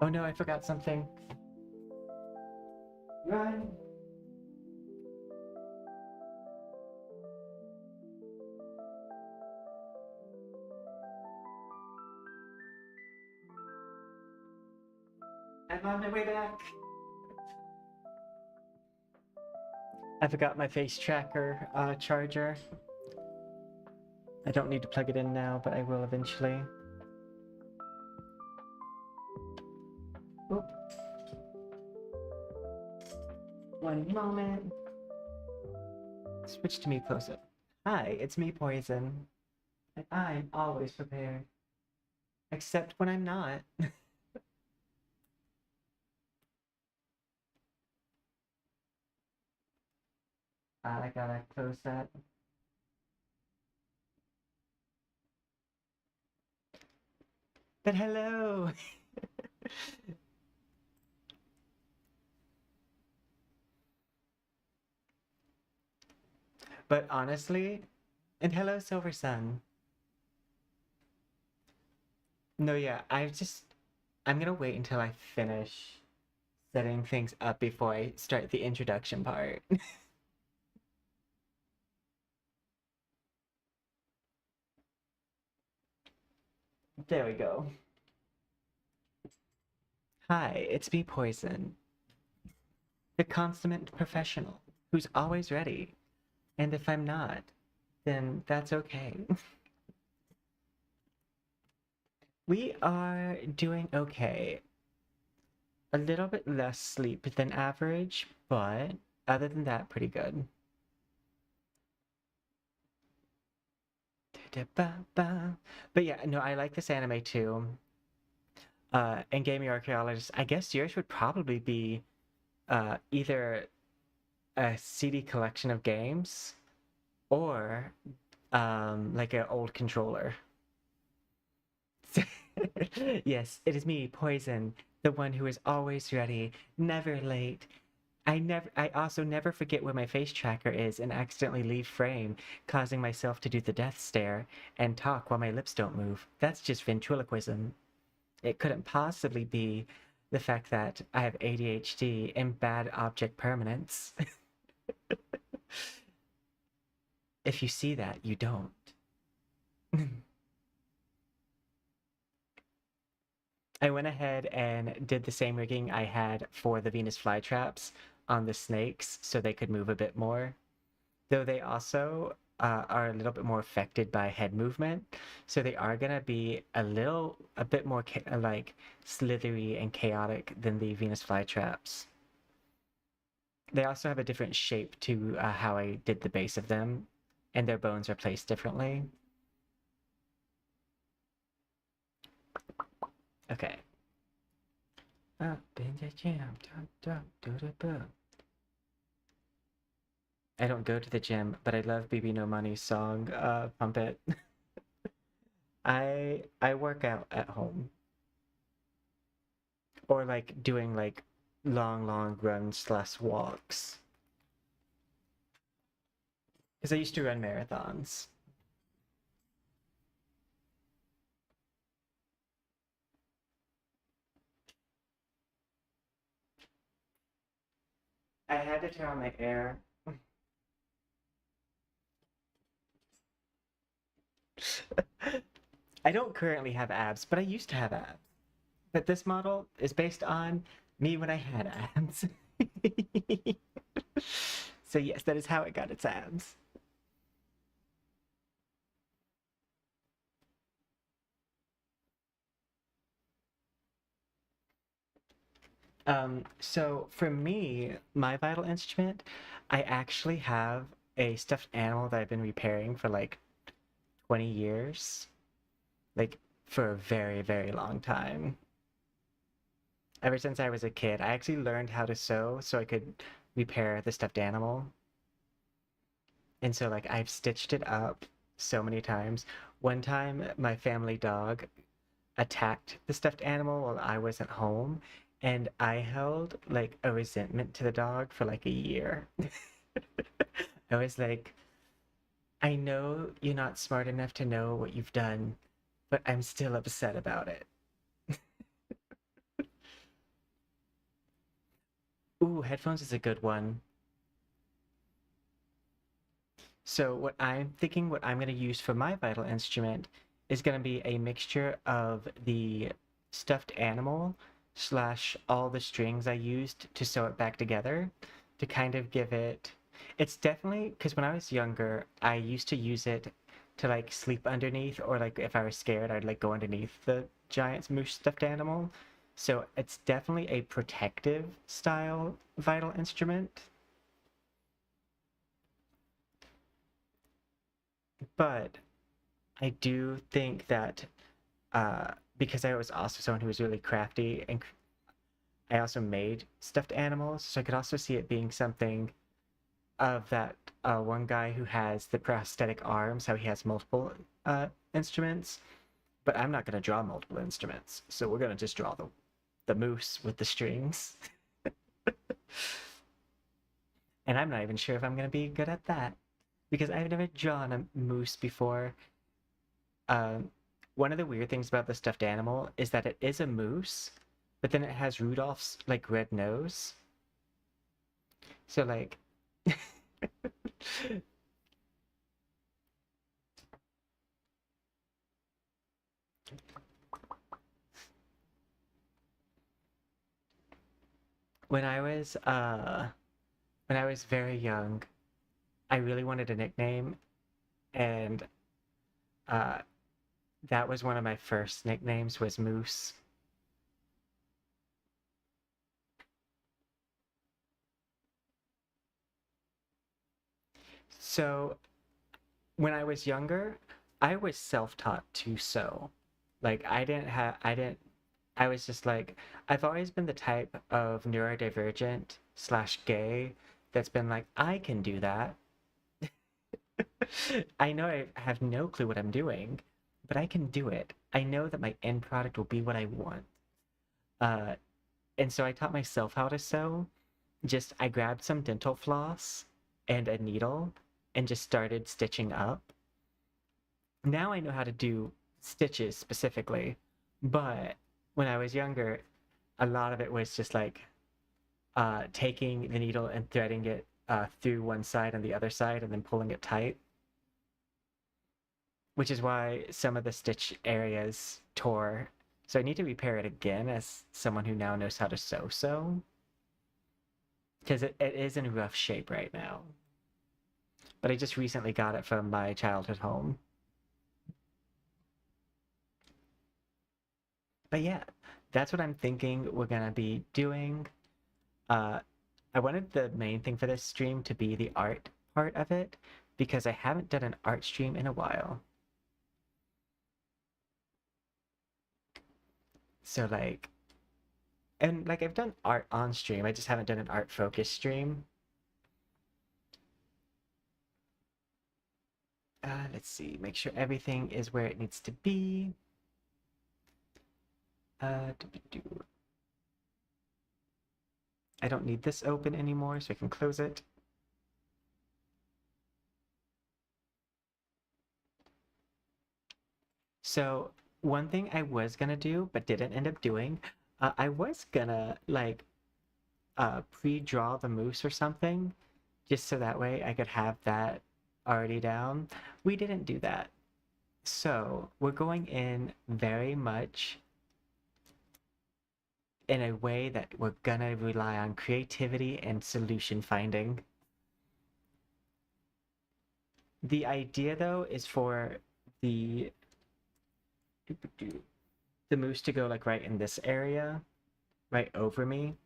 Oh no, I forgot something. Run! I'm on my way back. I forgot my face tracker charger. I don't need to plug it in now, but I will eventually. Oop. One moment. Switch to me close-up. Hi, it's me, Poison. And I'm always prepared. Except when I'm not. I gotta close that. But hello! But honestly, and hello, Silver Sun. No, yeah, I'm gonna wait until I finish setting things up before I start the introduction part. There we go. Hi, it's me, Poison, the consummate professional who's always ready. And if I'm not, then that's okay. We are doing okay. A little bit less sleep than average, but other than that, pretty good. But yeah, no, I like this anime too. And Gaming Archaeologist, I guess yours would probably be either a CD collection of games or like an old controller. Yes, it is me, Poison, the one who is always ready, never late. I also never forget where my face tracker is and accidentally leave frame, causing myself to do the death stare and talk while my lips don't move. That's just ventriloquism. It couldn't possibly be the fact that I have ADHD and bad object permanence. If you see that, you don't. I went ahead and did the same rigging I had for the Venus flytraps on the snakes so they could move a bit more. Though they also are a little bit more affected by head movement. So they are going to be a bit more like slithery and chaotic than the Venus flytraps. They also have a different shape to how I did the base of them, and their bones are placed differently. Okay. Up in the gym, I don't go to the gym, but I love BB No Money's song, Pump It. I work out at home. Or like doing like long runs/walks. Because I used to run marathons. I had to turn on my air. I don't currently have abs, but I used to have abs. But this model is based on me when I had abs. So yes, that is how it got its abs. So for me, my vital instrument, I actually have a stuffed animal that I've been repairing for like 20 years. Like for a very long time. Ever since I was a kid, I actually learned how to sew so I could repair the stuffed animal. And so like I've stitched it up so many times. One time my family dog attacked the stuffed animal while I wasn't home, and I held like a resentment to the dog for like a year. I was like, I know you're not smart enough to know what you've done, but I'm still upset about it. Ooh, headphones is a good one. So what I'm thinking, what I'm going to use for my vital instrument is going to be a mixture of the stuffed animal slash all the strings I used to sew it back together to kind of give it. It's definitely because when I was younger, I used to use it to like sleep underneath, or like if I was scared, I'd like go underneath the giant moose stuffed animal. So it's definitely a protective style vital instrument. But I do think that because I was also someone who was really crafty and I also made stuffed animals, so I could also see it being something of that one guy who has the prosthetic arms, how he has multiple instruments, but I'm not going to draw multiple instruments, so we're going to just draw the moose with the strings. And I'm not even sure if I'm going to be good at that because I've never drawn a moose before. Um, One of the weird things about the stuffed animal is that it is a moose, but then it has Rudolph's like red nose. So like when I was when I was very young, I really wanted a nickname, and uh that was one of my first nicknames was Moose. So when I was younger, I was self-taught to sew. Like I didn't I was just like I've always been the type of neurodivergent slash gay that's been like I can do that. I know I have no clue what I'm doing, but I can do it. I know that my end product will be what I want. Uh, and so I taught myself how to sew. Just I grabbed some dental floss and a needle and just started stitching up. Now I know how to do stitches specifically, but when I was younger, a lot of it was just like taking the needle and threading it through one side and the other side and then pulling it tight, which is why some of the stitch areas tore. So I need to repair it again as someone who now knows how to sew because it is in rough shape right now. But I just recently got it from my childhood home. But yeah, that's what I'm thinking we're gonna be doing. Uh, I wanted the main thing for this stream to be the art part of it because I haven't done an art stream in a while. So like, and like I've done art on stream, I just haven't done an art focus stream. Let's see, make sure everything is where it needs to be. Uh, I don't need this open anymore, so I can close it. So one thing I was gonna do, but didn't end up doing, I was gonna like pre-draw the moose or something, just so that way I could have that already down. We didn't do that. So we're going in very much in a way that we're gonna rely on creativity and solution finding. The idea though is for the the moose to go like right in this area, right over me.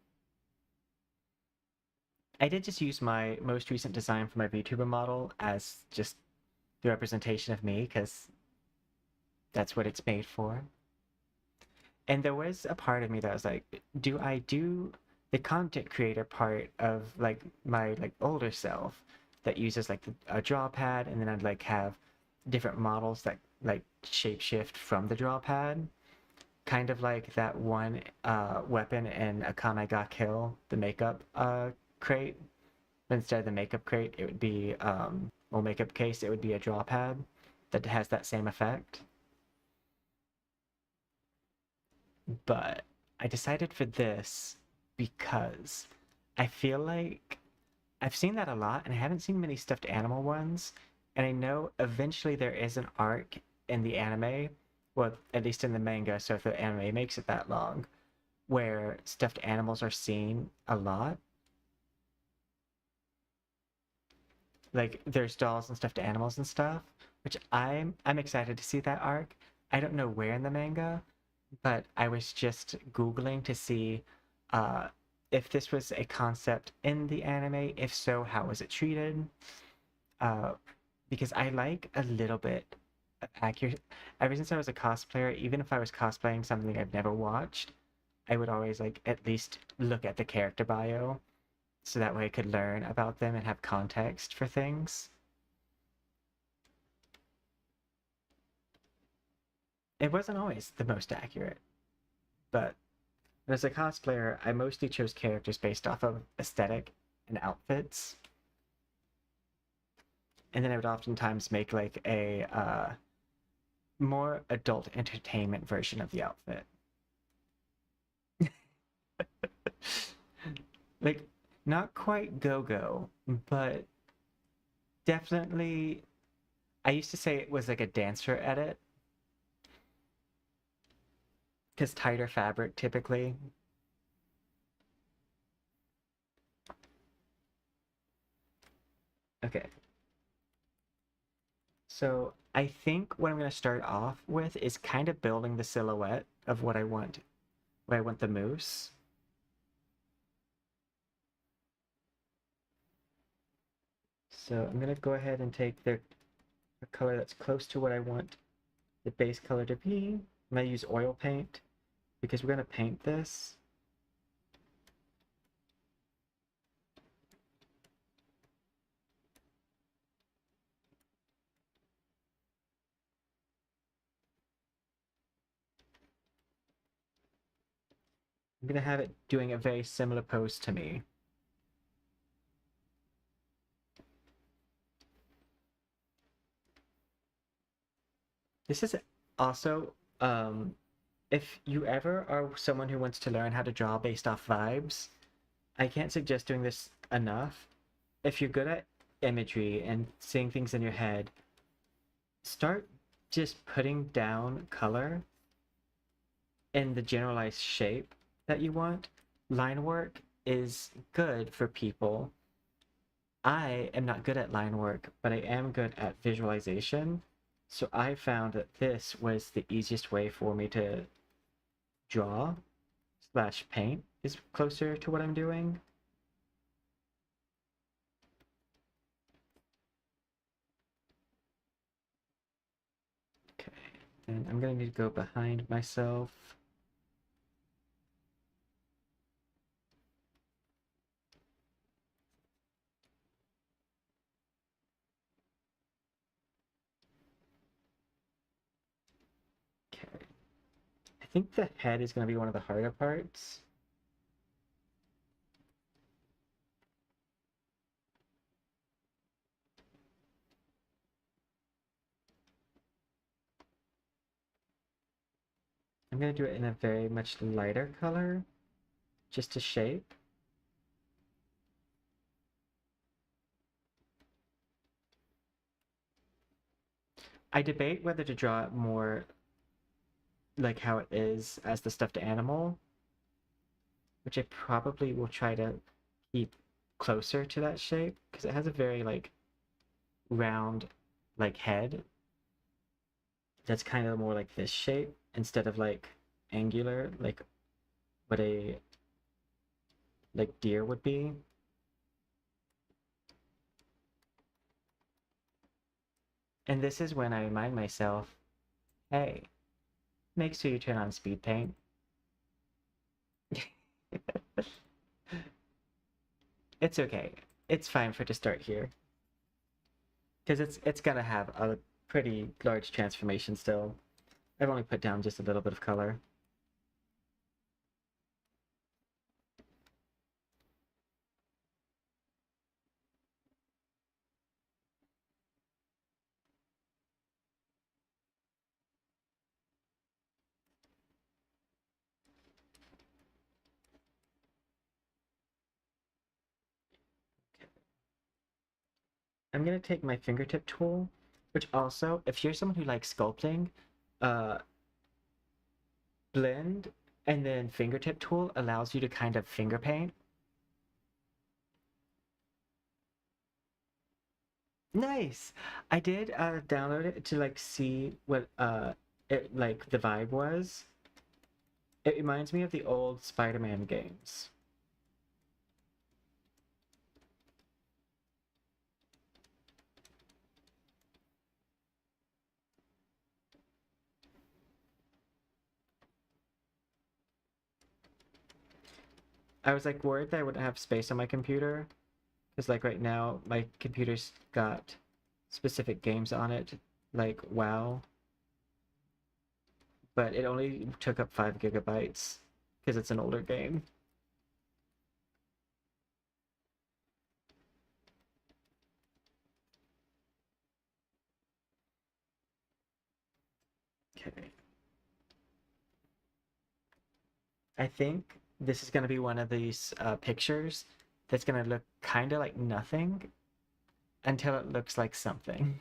I did just use my most recent design for my VTuber model as just the representation of me because that's what it's made for. And there was a part of me that was like, do I do the content creator part of like my like older self that uses like a draw pad and then I'd like have different models that like shapeshift from the draw pad, kind of like that one weapon in Akame ga Kill, the makeup crate. But instead of the makeup crate, it would be well, makeup case, it would be a draw pad that has that same effect. But I decided for this because I feel like I've seen that a lot, and I haven't seen many stuffed animal ones. And I know eventually there is an arc in the anime, well, at least in the manga, so if the anime makes it that long, where stuffed animals are seen a lot. Like there's dolls and stuffed animals and stuff, which I'm excited to see that arc. I don't know where in the manga, but I was just Googling to see uh, if this was a concept in the anime. If so, how was it treated? Uh, because I like a little bit of accurate. Ever since I was a cosplayer, even if I was cosplaying something I've never watched, I would always like at least look at the character bio so that way I could learn about them and have context for things. It wasn't always the most accurate, but as a cosplayer, I mostly chose characters based off of aesthetic and outfits. And then I would oftentimes make like a more adult entertainment version of the outfit. Like, not quite go go, but definitely, I used to say it was like a dancer edit because tighter fabric typically. Okay, so I think what I'm going to start off with is kind of building the silhouette of what I want the moose. So I'm going to go ahead and take a color that's close to what I want the base color to be. I'm going to use oil paint because we're going to paint this. I'm going to have it doing a very similar pose to me. This is also, if you ever are someone who wants to learn how to draw based off vibes, I can't suggest doing this enough. If you're good at imagery and seeing things in your head, start just putting down color in the generalized shape that you want. Line work is good for people. I am not good at line work, but I am good at visualization. So I found that this was the easiest way for me to draw slash paint is closer to what I'm doing. Okay, and I'm gonna need to go behind myself. Okay, I think the head is gonna be one of the harder parts. I'm gonna do it in a very much lighter color, just to shape. I debate whether to draw it more like how it is as the stuffed animal, which I probably will try to keep closer to that shape because it has a very like round like head that's kind of more like this shape instead of like angular like what a like deer would be. And this is when I remind myself, hey, make sure you turn on speed paint. It's okay. It's fine for it to start here because it's gonna have a pretty large transformation still. I've only put down just a little bit of color. I'm gonna take my fingertip tool, which also, if you're someone who likes sculpting, uh, blend and then fingertip tool allows you to kind of finger paint. Nice. I did download it to like see what it like the vibe was. It reminds me of the old Spider-Man games. I was like worried that I wouldn't have space on my computer because like right now my computer's got specific games on it, like WoW, but it only took up 5 GB because it's an older game. Okay. I think this is going to be one of these pictures that's going to look kind of like nothing until it looks like something.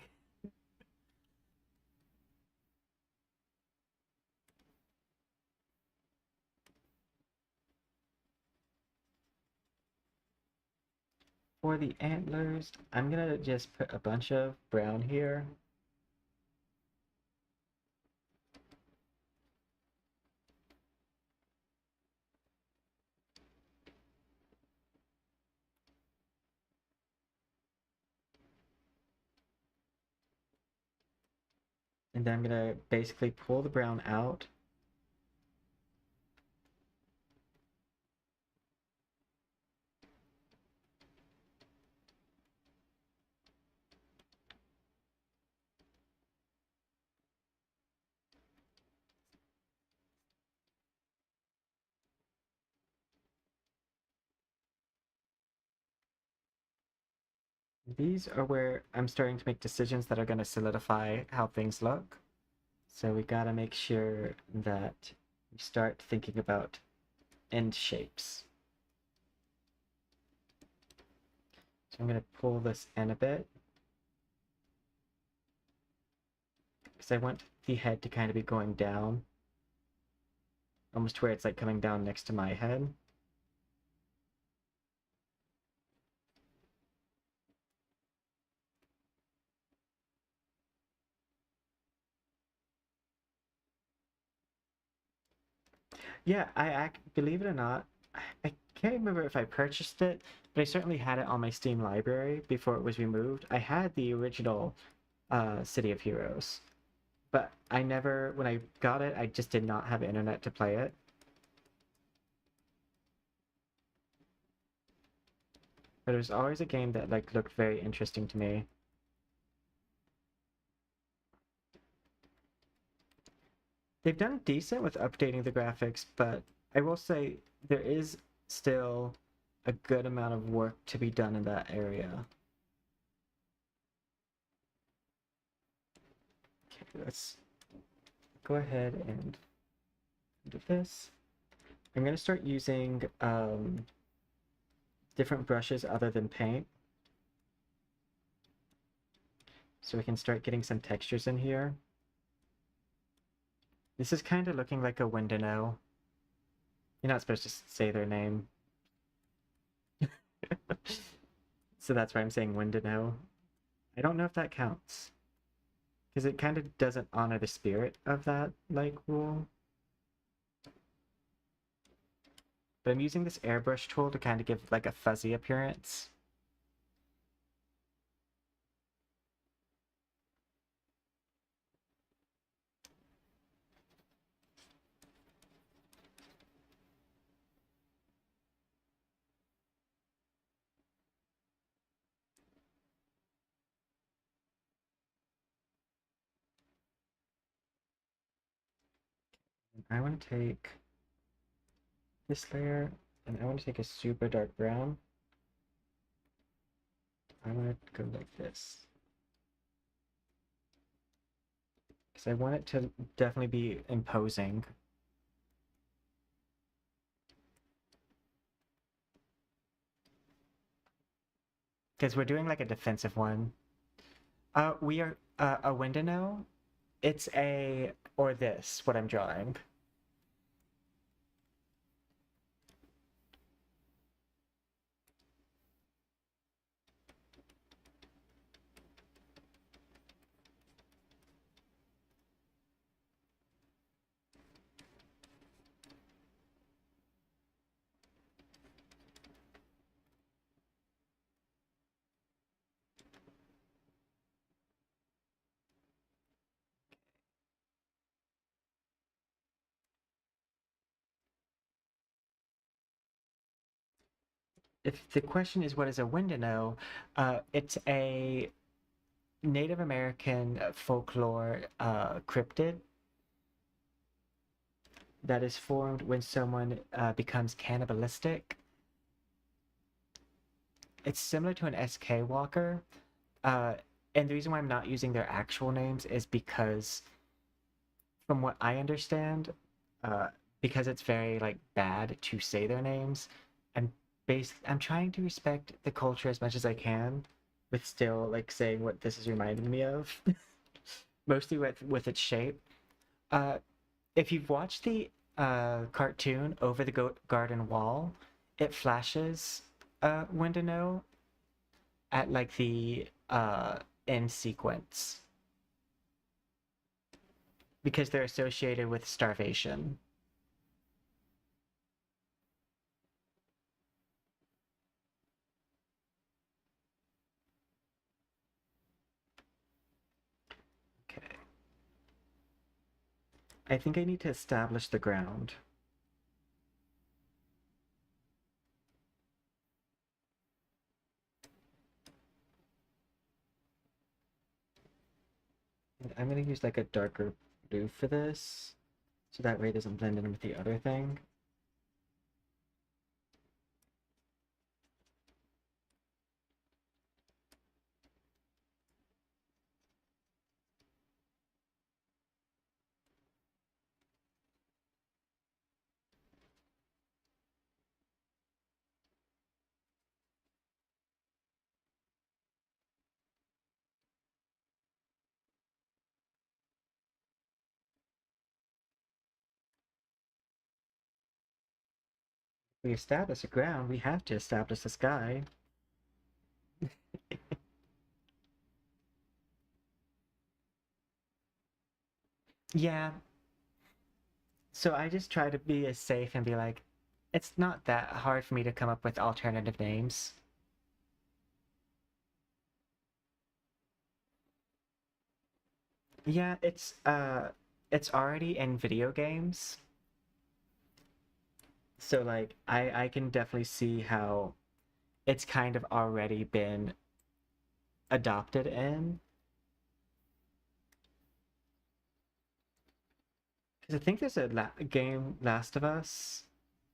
For the antlers, I'm going to just put a bunch of brown here. And then I'm going to basically pull the brown out. These are where I'm starting to make decisions that are going to solidify how things look. So we got to make sure that we start thinking about end shapes. So I'm going to pull this in a bit because I want the head to kind of be going down, almost where it's like coming down next to my head. Yeah, believe it or not, I can't remember if I purchased it, but I certainly had it on my Steam library before it was removed. I had the original City of Heroes, but I never, when I got it, I just did not have internet to play it. But it was always a game that like looked very interesting to me. They've done decent with updating the graphics, but I will say there is still a good amount of work to be done in that area. Okay, let's go ahead and do this. I'm going to start using different brushes other than paint, so we can start getting some textures in here. This is kind of looking like a Windano. You're not supposed to say their name. So that's why I'm saying Windano. I don't know if that counts, because it kind of doesn't honor the spirit of that like rule. But I'm using this airbrush tool to kind of give like a fuzzy appearance. And I want to take this layer and I want to take a super dark brown. I want to go like this, because I want it to definitely be imposing. because we're doing like a defensive one. We are a Windano. It's a or this what I'm drawing. If the question is what is a Windano, it's a Native American folklore cryptid that is formed when someone becomes cannibalistic. It's similar to an SK Walker, uh, and the reason why I'm not using their actual names is because, from what I understand, uh, because it's very like bad to say their names, I'm I'm trying to respect the culture as much as I can, with still like saying what this is reminding me of, mostly with its shape. Uh, if you've watched the cartoon Over the Garden Wall, it flashes Windano at like the end sequence because they're associated with starvation. Okay. I think I need to establish the ground. And I'm going to use like a darker blue for this, so that way it doesn't blend in with the other thing. We establish the ground, we have to establish the sky. Yeah, so I just try to be as safe and be like, it's not that hard for me to come up with alternative names. Yeah, it's already in video games. So like I can definitely see how it's kind of already been adopted in. Because I think there's a game Last of Us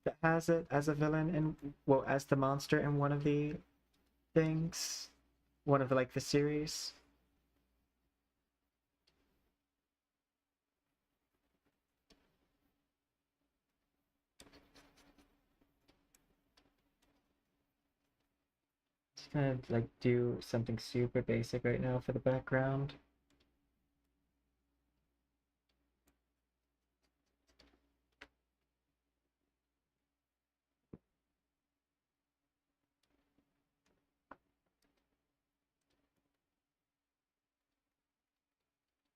that has it as a villain and well as the monster in one of the things, one of the like the series. Just gonna like do something super basic right now for the background.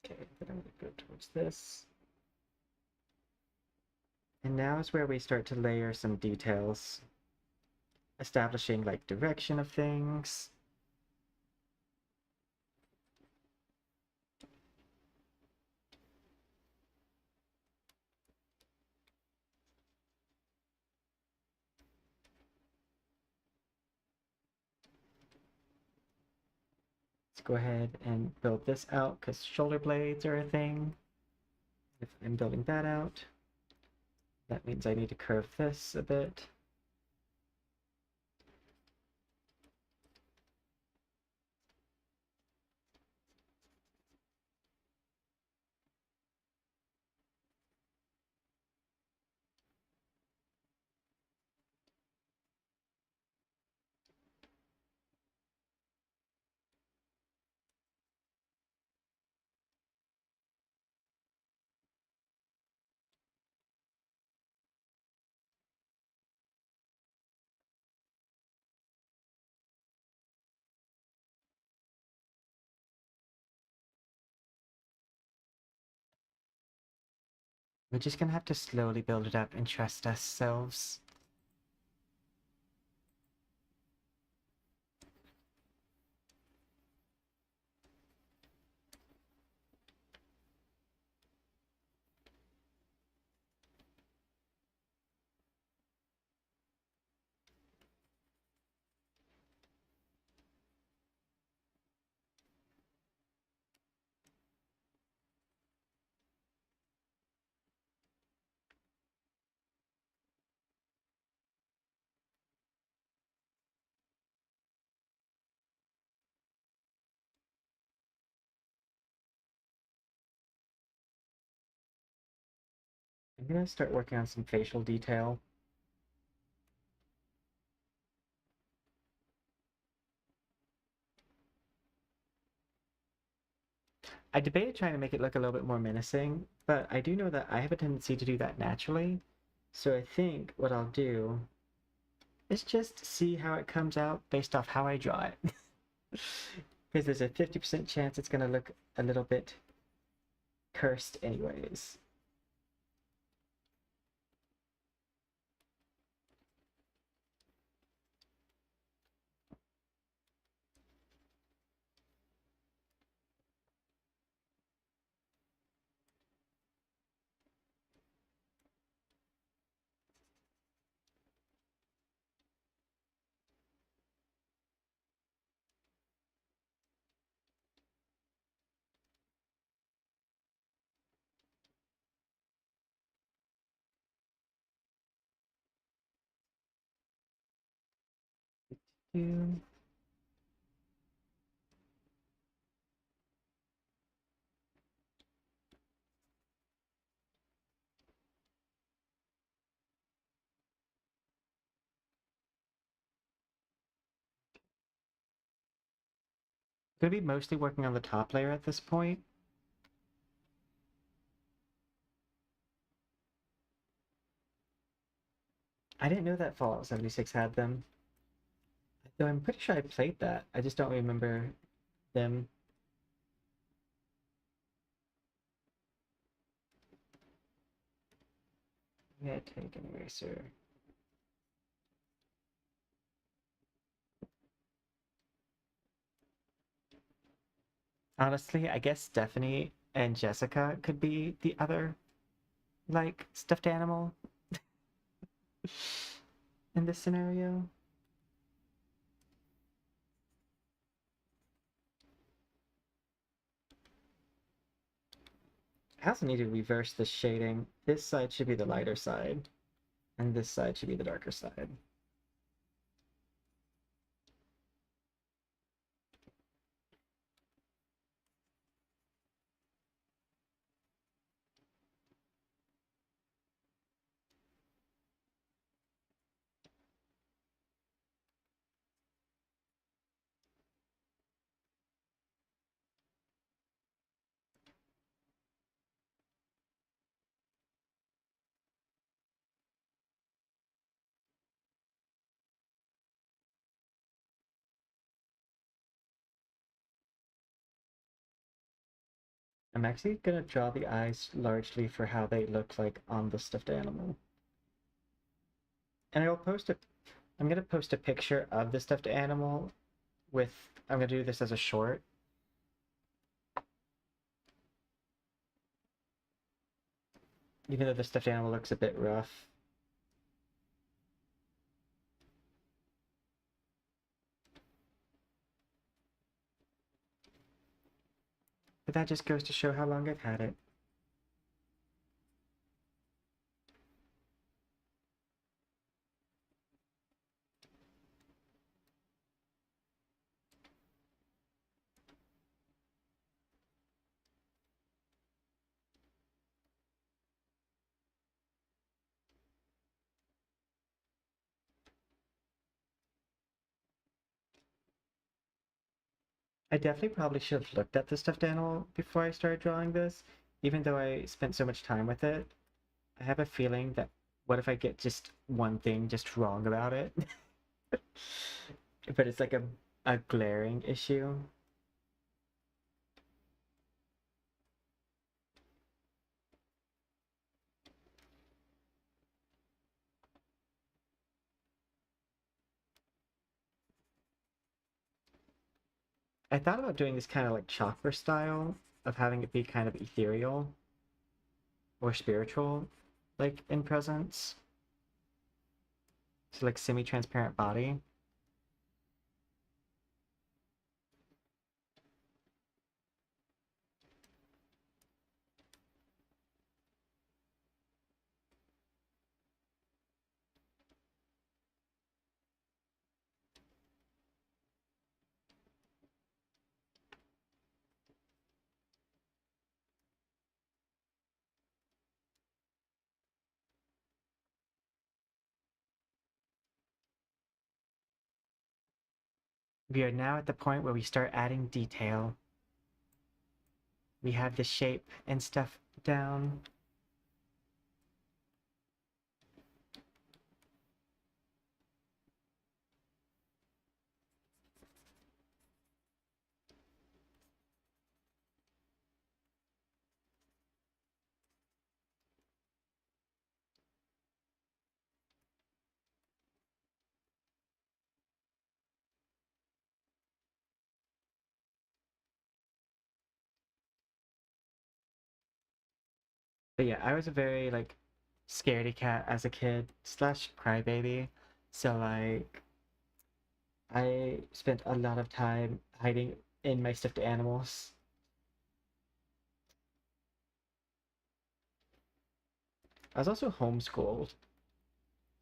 Okay, then I'm gonna go towards this. And now is where we start to layer some details, establishing like direction of things. Let's go ahead and build this out because shoulder blades are a thing. If I'm building that out, that means I need to curve this a bit. We're just gonna have to slowly build it up and trust ourselves. I'm gonna start working on some facial detail. I debated trying to make it look a little bit more menacing, but I do know that I have a tendency to do that naturally. So I think what I'll do is just see how it comes out based off how I draw it. Because there's a 50% chance it's gonna look a little bit cursed anyways. It's gonna be mostly working on the top layer at this point. I didn't know that Fallout 76 had them. Though I'm pretty sure I played that. I just don't remember them. Yeah, take an eraser. Honestly, I guess Stephanie and Jessica could be the other, like, stuffed animal in this scenario. I also need to reverse the shading. This side should be the lighter side, and this side should be the darker side. I'm actually gonna draw the eyes largely for how they look like on the stuffed animal. And I'm gonna post a picture of the stuffed animal with, I'm gonna do this as a short. Even though the stuffed animal looks a bit rough. But that just goes to show how long I've had it. I definitely probably should have looked at the stuffed animal before I started drawing this, even though I spent so much time with it. I have a feeling that what if I get just one thing just wrong about it? But it's like a glaring issue. I thought about doing this kind of like chakra style of having it be kind of ethereal or spiritual, like in presence. So like semi-transparent body. We are now at the point where we start adding detail. We have the shape and stuff down. But yeah, I was a very like scaredy cat as a kid slash crybaby. So like I spent a lot of time hiding in my stuffed animals. I was also homeschooled.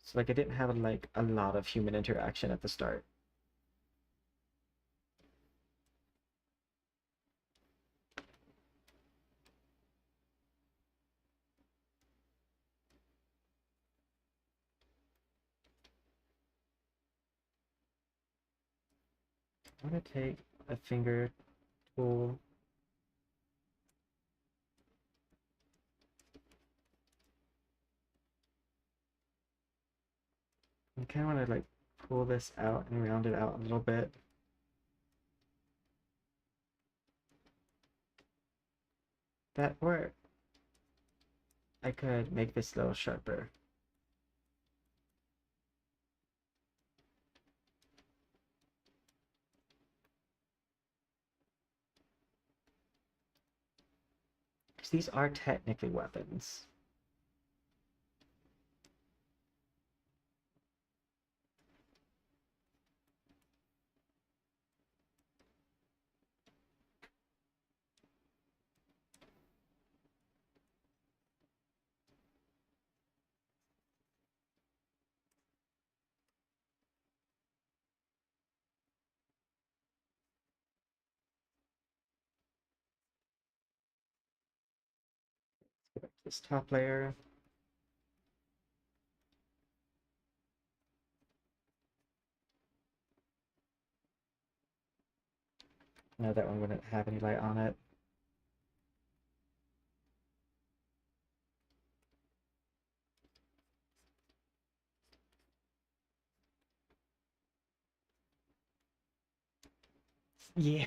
So like I didn't have like a lot of human interaction at the start. I'm gonna take a finger tool. I kind of want to like pull this out and round it out a little bit. That or I could make this a little sharper. Because these are technically weapons. Go back to this top layer. No, that one wouldn't have any light on it. Yeah.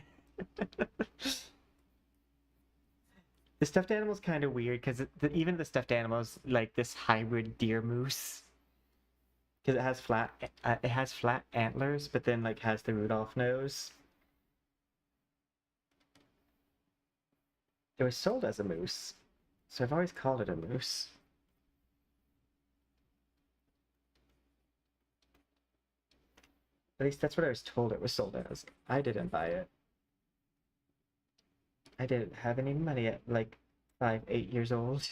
The stuffed animal's kind of weird because even the stuffed animal's like this hybrid deer moose because it has flat antlers, but then like has the Rudolph nose. It was sold as a moose, so I've always called it a moose. At least that's what I was told it was sold as. I didn't buy it. I didn't have any money at like 5, 8 years old.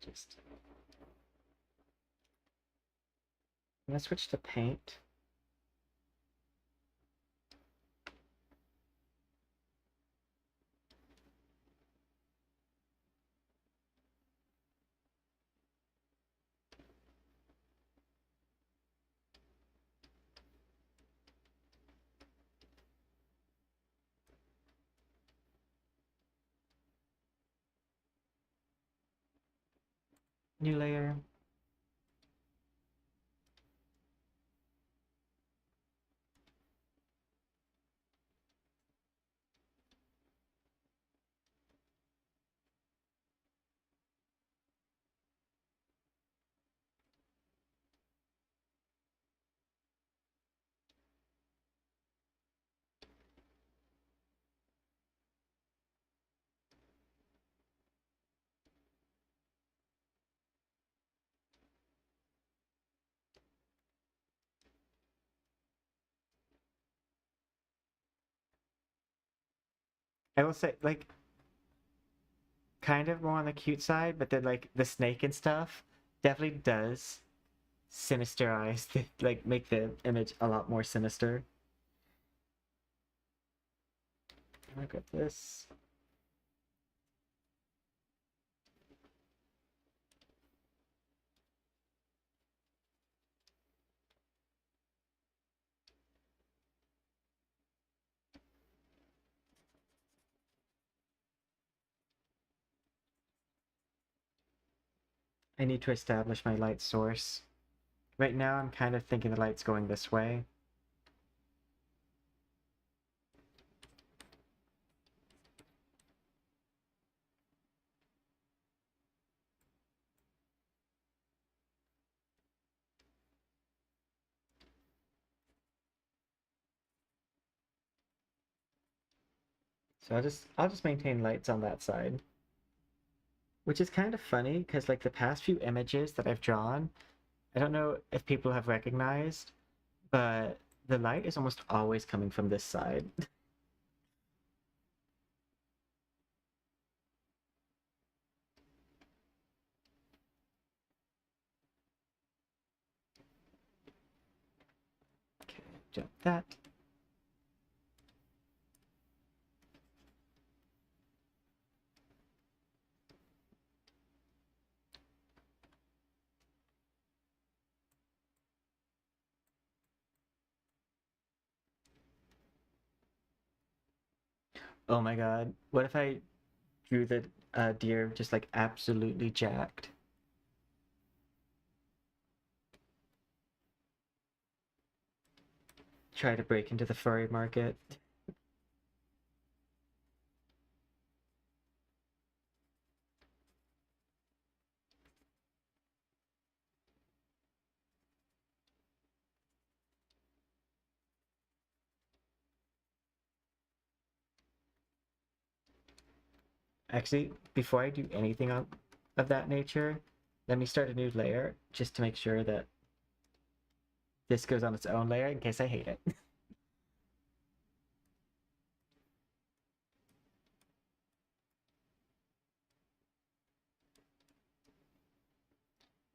Just I'm gonna switch to paint. New layer. I will say, like, kind of more on the cute side, but then like the snake and stuff definitely does sinisterize the, like make the image a lot more sinister. Look at this. I need to establish my light source. Right now I'm kind of thinking the light's going this way. So I'll just maintain lights on that side. Which is kind of funny because like the past few images that I've drawn, I don't know if people have recognized, but the light is almost always coming from this side. Okay, jump that. Oh my god. What if I drew the deer just like absolutely jacked? Try to break into the furry market. Actually, before I do anything of that nature, let me start a new layer just to make sure that this goes on its own layer in case I hate it.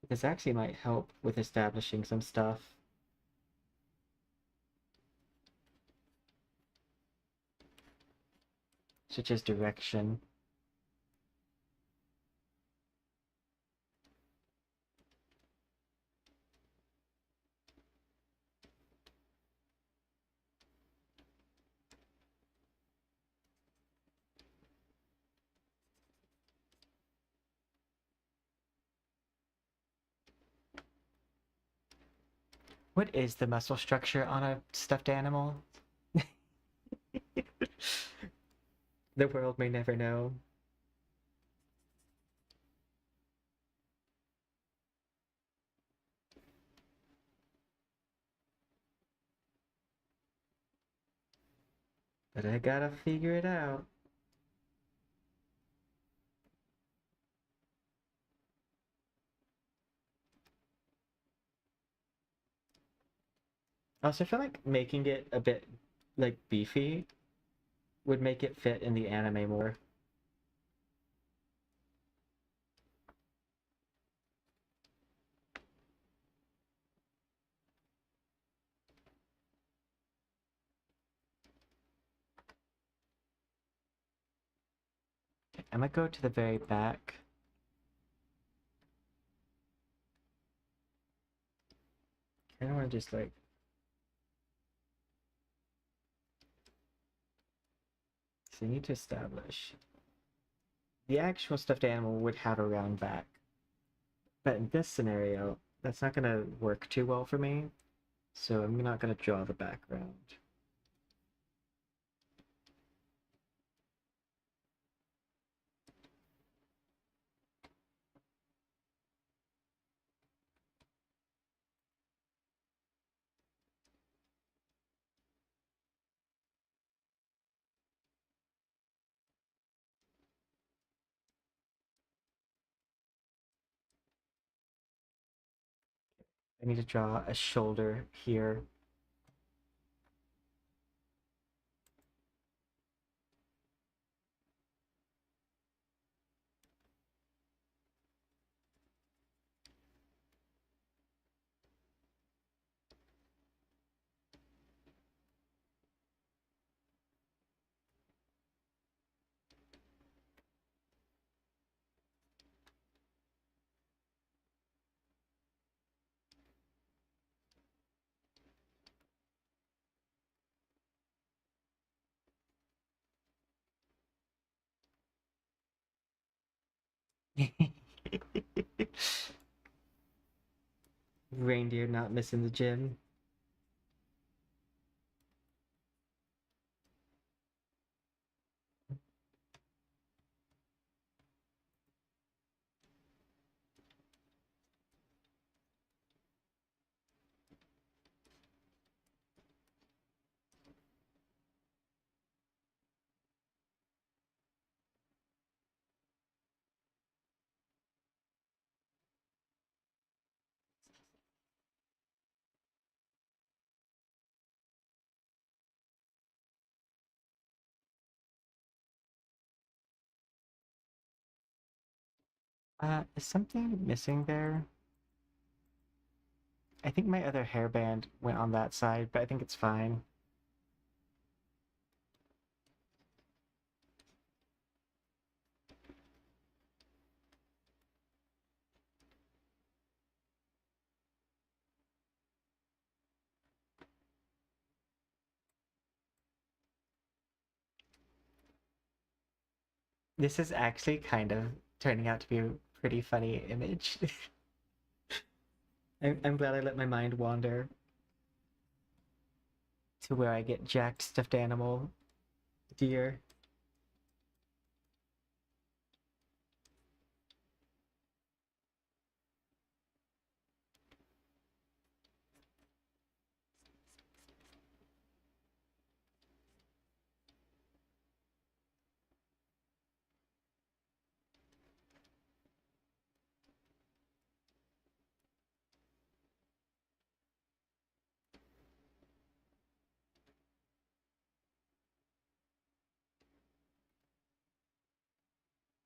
This actually might help with establishing some stuff, such as direction. What is the muscle structure on a stuffed animal? The world may never know. But I gotta figure it out. Also, I feel like making it a bit like beefy would make it fit in the anime more. I'm gonna go to the very back. I don't want to just like. So you need to establish. The actual stuffed animal would have a round back. But in this scenario, that's not gonna work too well for me. So I'm not gonna draw the background. I need to draw a shoulder here. Reindeer not missing the gym. Is something missing there? I think my other hairband went on that side, but I think it's fine. This is actually kind of turning out to be a pretty funny image. I'm glad I let my mind wander to where I get jacked stuffed animal deer.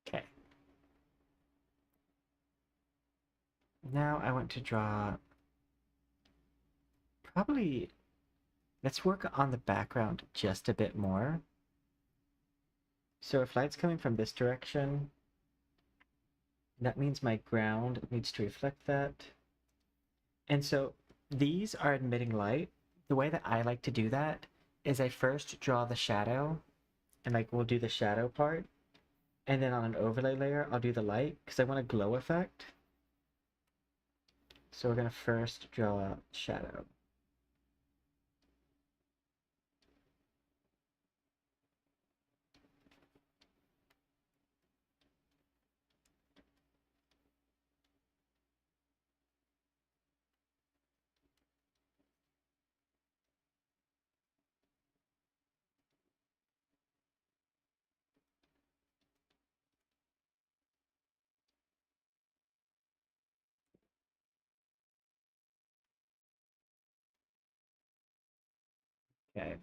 Okay. Now I want to draw probably, let's work on the background just a bit more. So if light's coming from this direction, that means my ground needs to reflect that. And so these are emitting light. The way that I like to do that is I first draw the shadow, and like we'll do the shadow part, and then on an overlay layer I'll do the light because I want a glow effect. So we're gonna first draw shadow. Okay.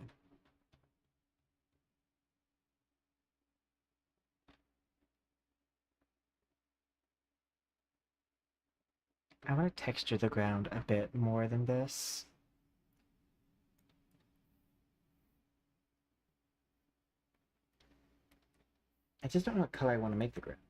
I want to texture the ground a bit more than this. I just don't know what color I want to make the ground.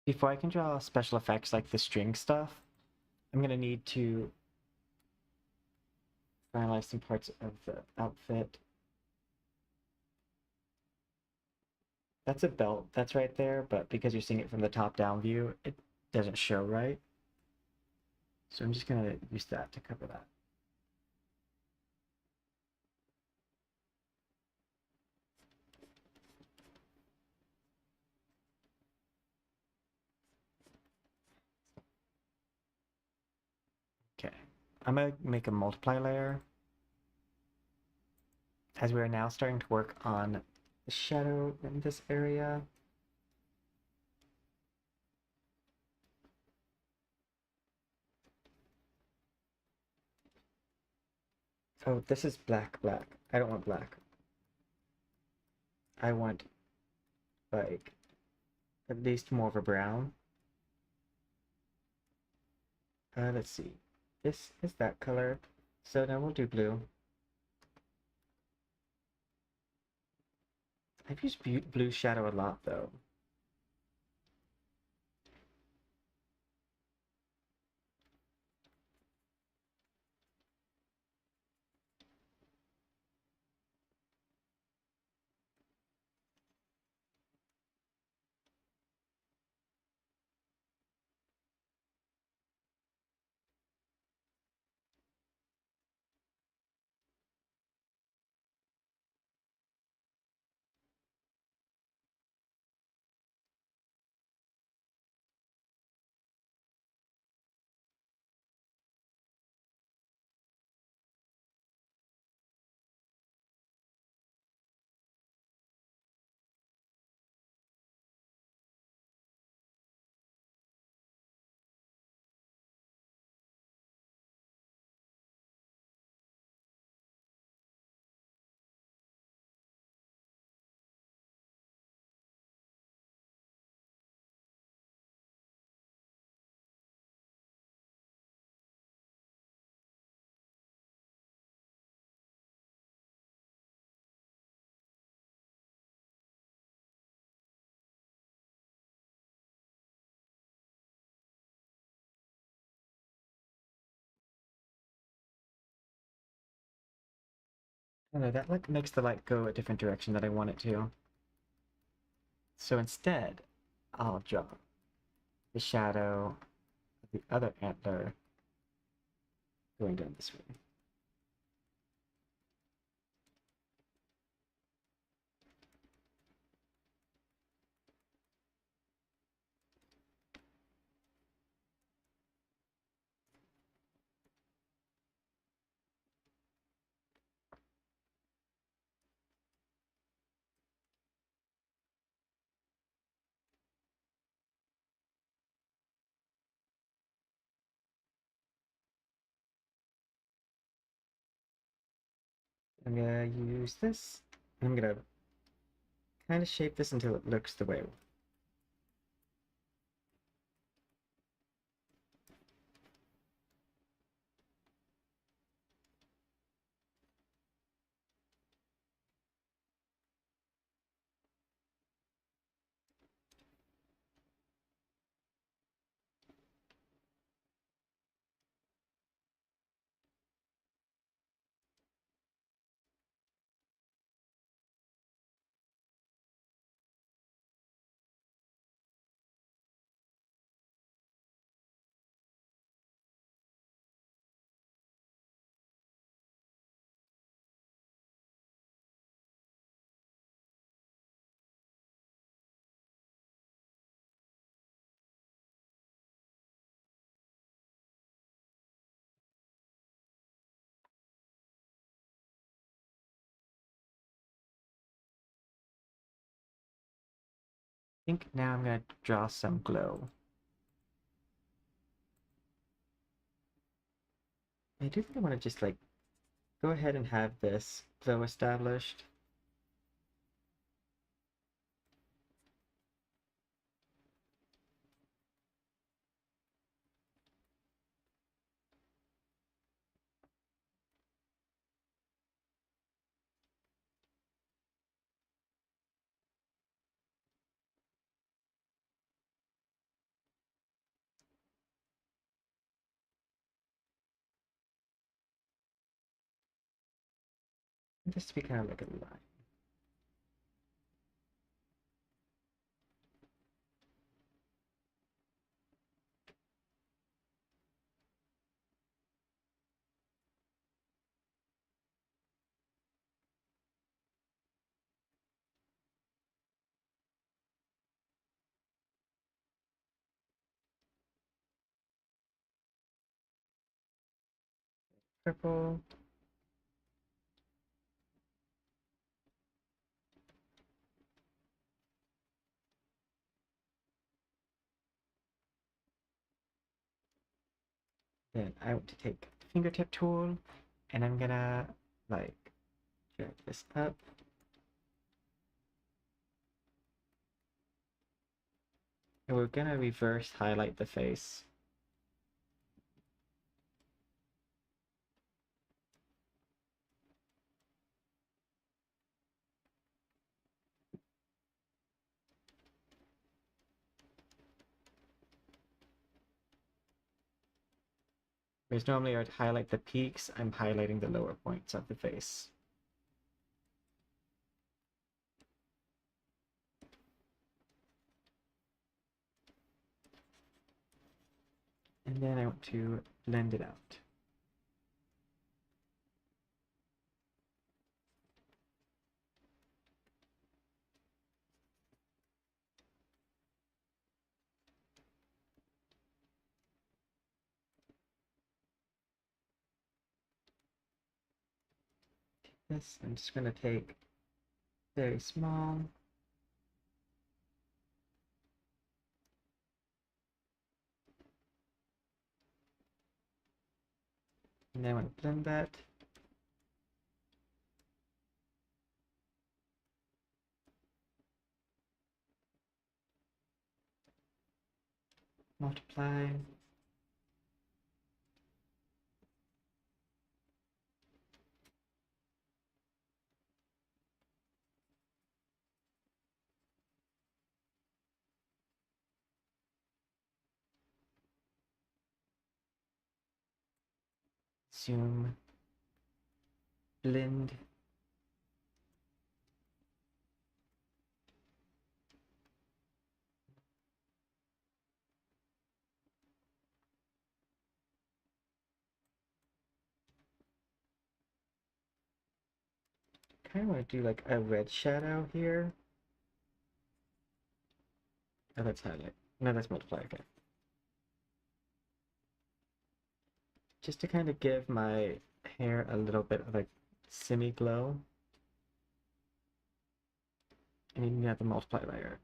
Before I can draw special effects like the string stuff, I'm gonna need to finalize some parts of the outfit. That's a belt that's right there, but because you're seeing it from the top down view, it doesn't show right. So I'm just gonna use that to cover that. I'm gonna make a multiply layer as we are now starting to work on the shadow in this area. So this is black, black. I don't want black. I want like at least more of a brown. Let's see. This is that color. So now we'll do blue. I've used blue shadow a lot though. I don't know, that like makes the light go a different direction that I want it to. So instead, I'll draw the shadow of the other antler going down this way. I'm gonna use this. I'm gonna kind of shape this until it looks the way. I think now I'm gonna draw some glow. I do think I want to just like go ahead and have this glow established. Just to be kind of like a line. purple. Then I want to take the fingertip tool and I'm gonna like drag this up. And we're gonna reverse highlight the face. Whereas normally I'd highlight the peaks, I'm highlighting the lower points of the face. And then I want to blend it out. This, I'm just gonna take very small. And then I want to blend that. Multiply. Zoom. Blend. Kind of want to do like a red shadow here. Oh, that's highlight. No, that's multiply. Okay. Just to kind of give my hair a little bit of a semi-glow. And you have the multiply layer.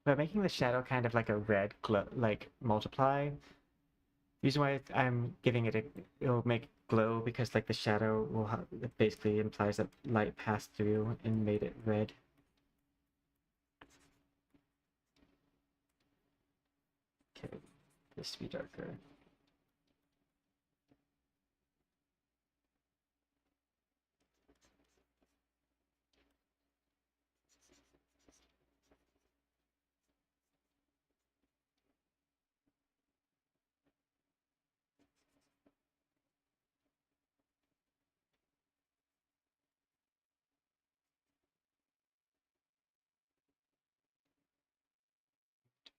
By making the shadow kind of like a red glow, like multiply. Reason why I'm giving it it'll make glow because like the shadow will it basically implies that light passed through and made it red. Okay, this to be darker.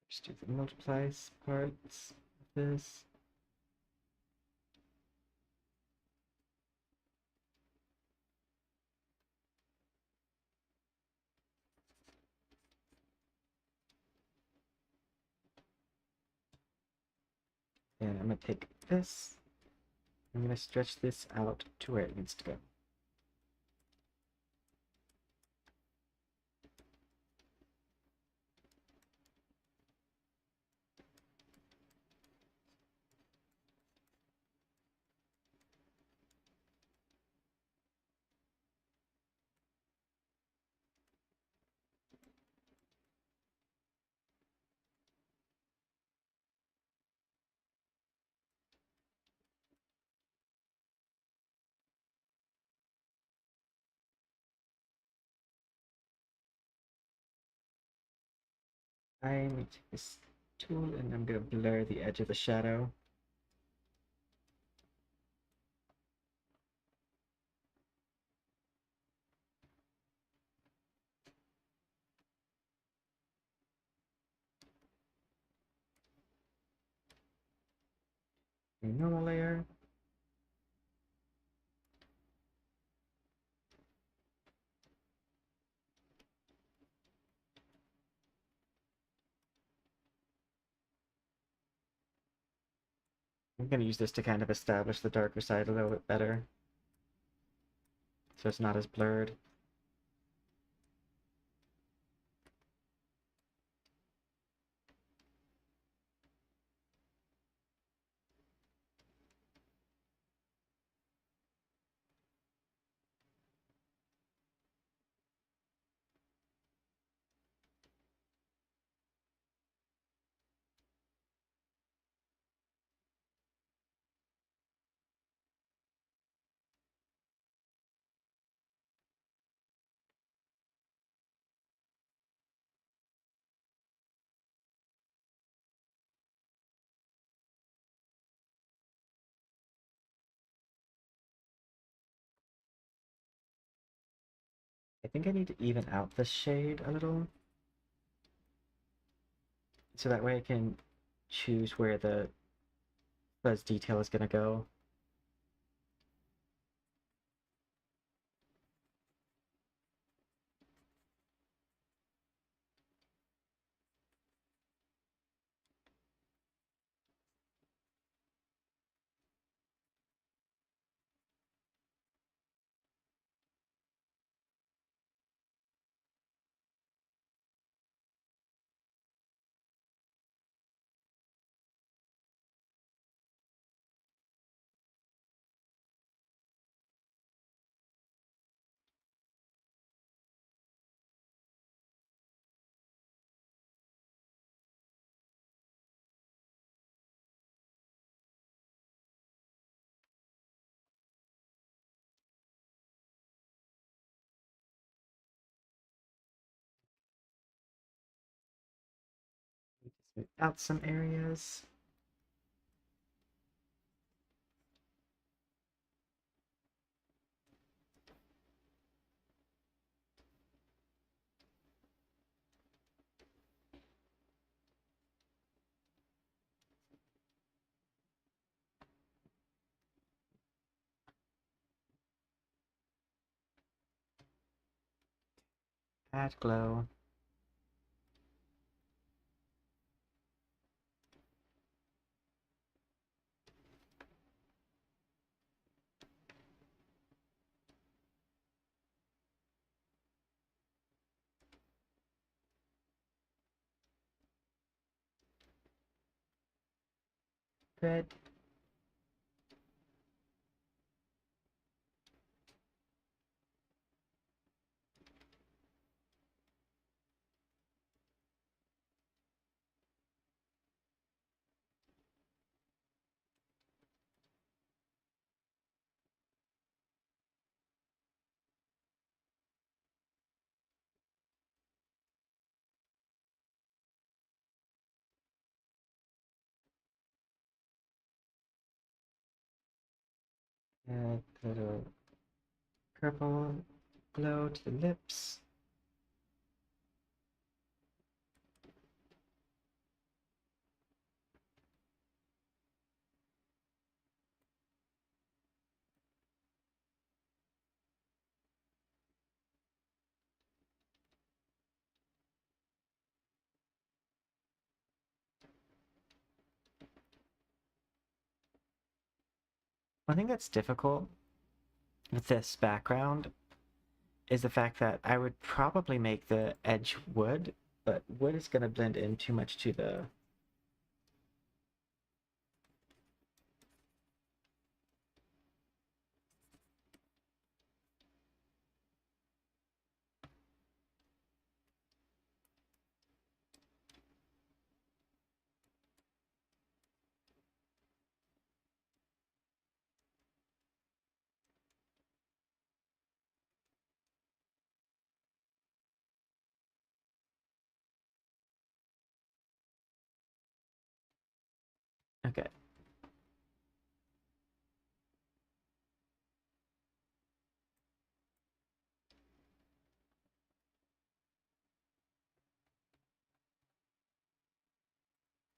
Just do the multiplies parts of this. And I'm gonna take this. I'm gonna stretch this out to where it needs to go. I'm gonna take this tool and I'm gonna blur the edge of the shadow. Normal layer. I'm gonna use this to kind of establish the darker side a little bit better, so it's not as blurred. I think I need to even out the shade a little, so that way I can choose where the fuzz detail is gonna go. Smooth out some areas. Add glow. Red. Add a little purple glow to the lips. One thing that's difficult with this background is the fact that I would probably make the edge wood, but wood is going to blend in too much to the... Okay.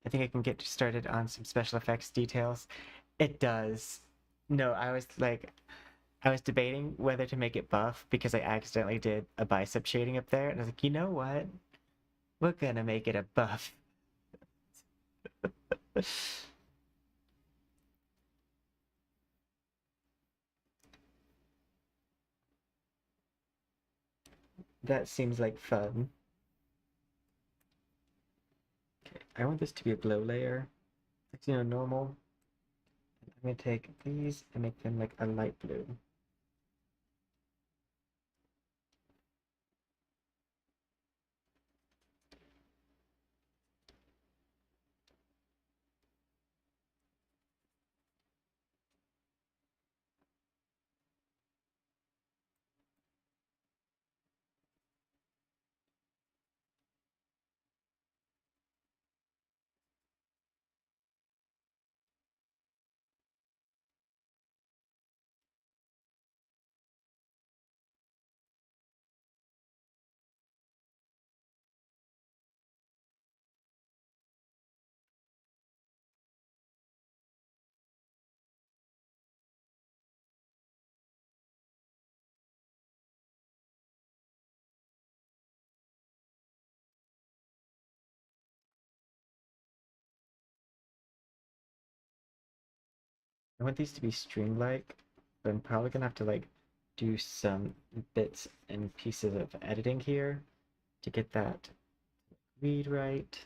I think I can get started on some special effects details. It does. No, I was debating whether to make it buff because I accidentally did a bicep shading up there, and I was like, you know what? We're gonna make it a buff. That seems like fun. Okay, I want this to be a glow layer. It's, normal. I'm gonna take these and make them like a light blue. I want these to be string-like, but I'm probably gonna have to like do some bits and pieces of editing here to get that read right.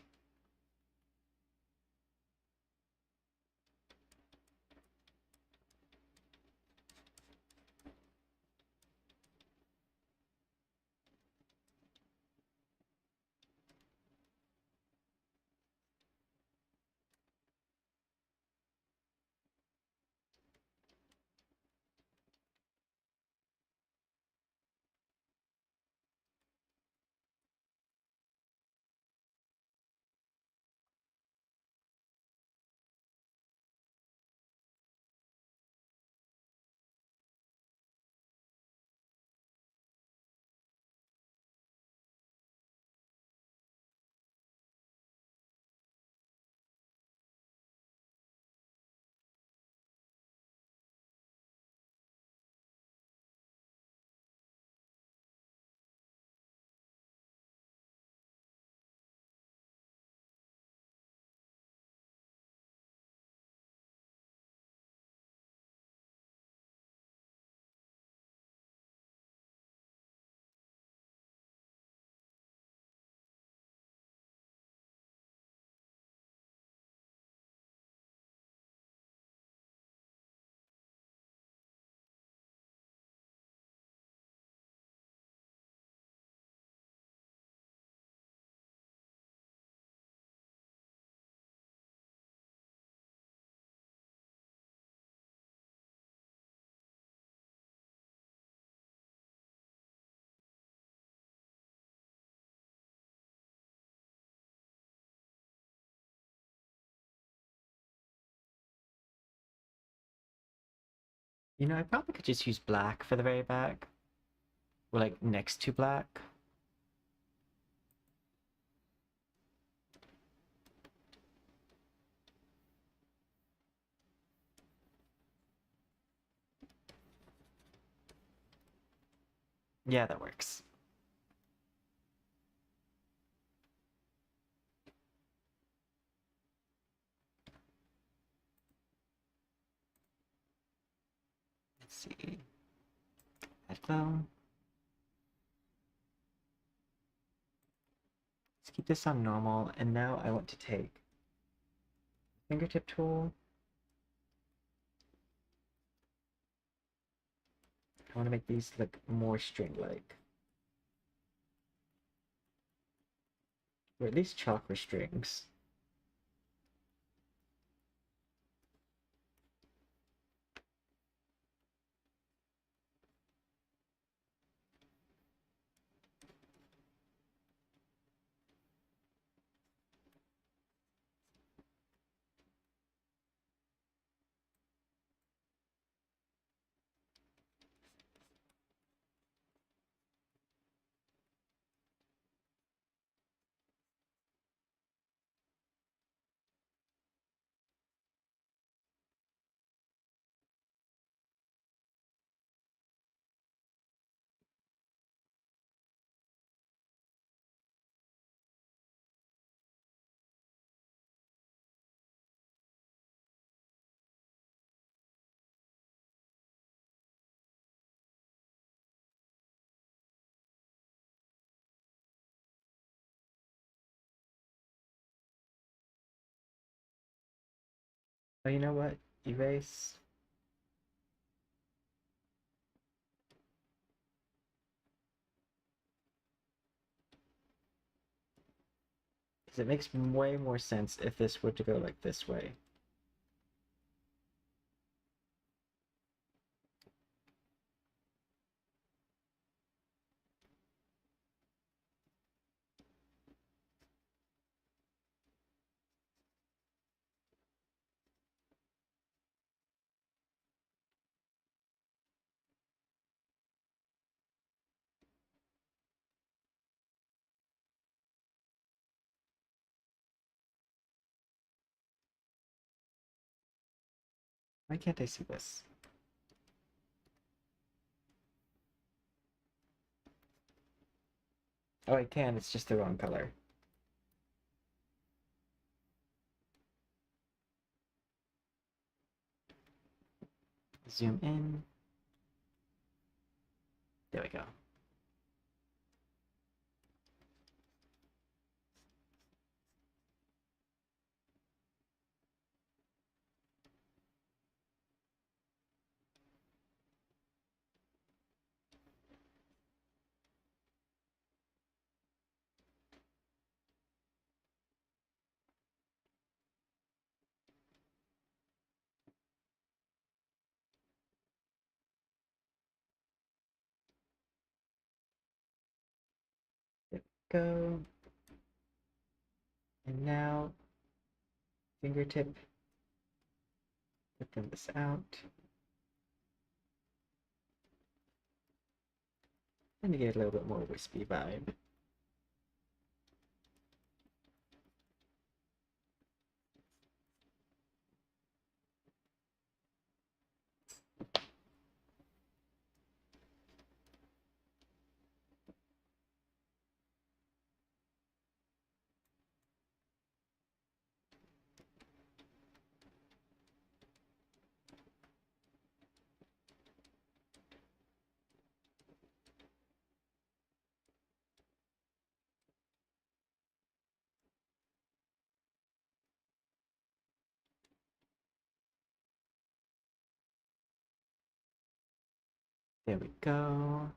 I probably could just use black for the very back, or like next to black. Yeah, that works. Let's see. Add glow. Let's keep this on normal, and now I want to take fingertip tool. I want to make these look more string-like. Or at least chakra strings. Oh, you know what? Erase. Because it makes way more sense if this were to go like this way. Why can't I see this? Oh, I can, it's just the wrong color. Zoom in. There we go. There we go. And now, fingertip. Thin this out. And to get a little bit more wispy vibe. There we go.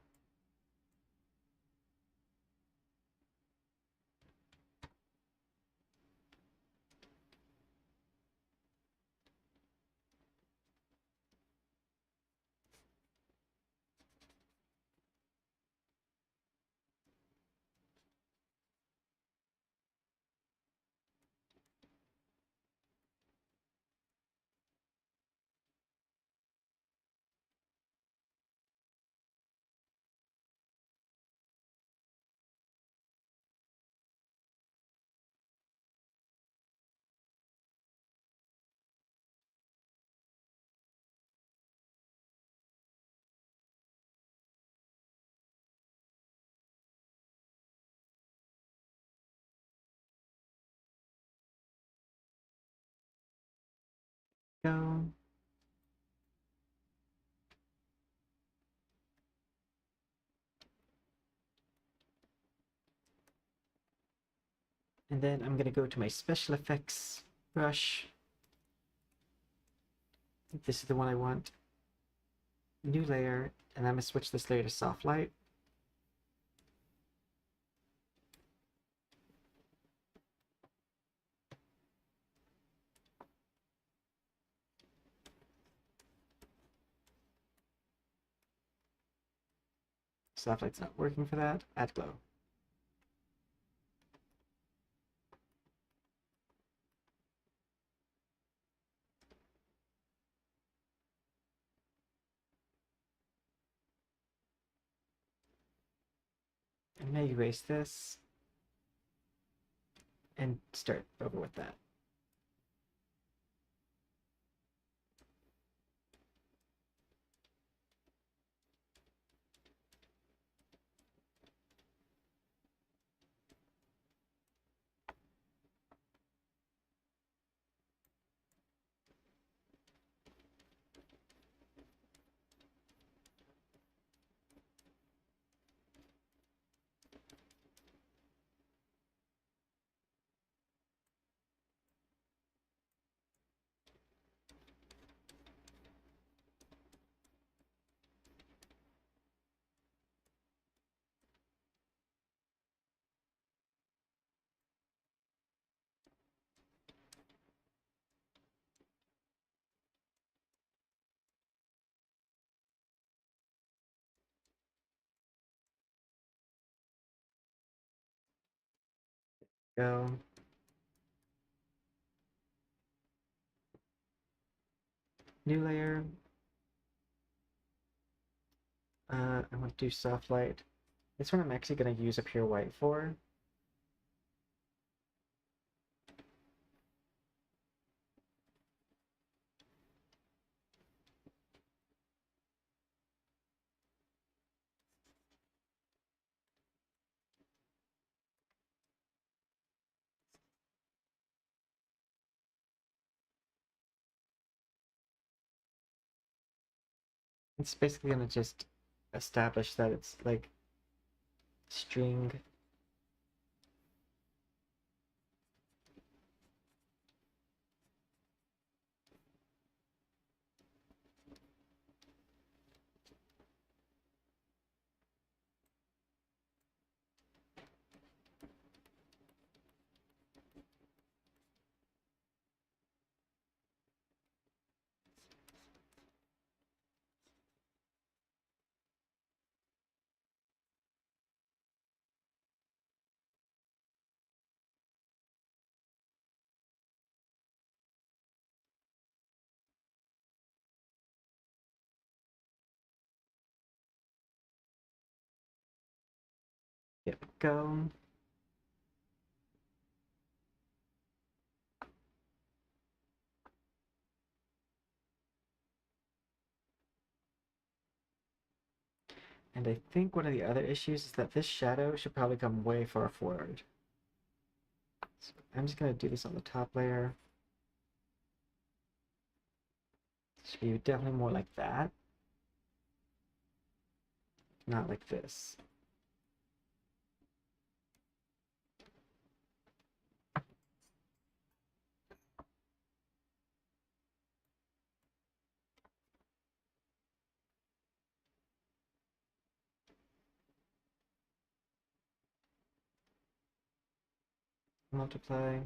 Go. And then I'm gonna go to my special effects brush. I think this is the one I want. New layer, and I'm gonna switch this layer to soft light. Soft light's not working for that. Add glow. And now erase this and start over with that. Go. New layer. I want to do soft light. This one I'm actually going to use a pure white for. It's basically going to just establish that it's like string. Yep, go. And I think one of the other issues is that this shadow should probably come way far forward. So I'm just going to do this on the top layer. Should be definitely more like that. Not like this. Multiply.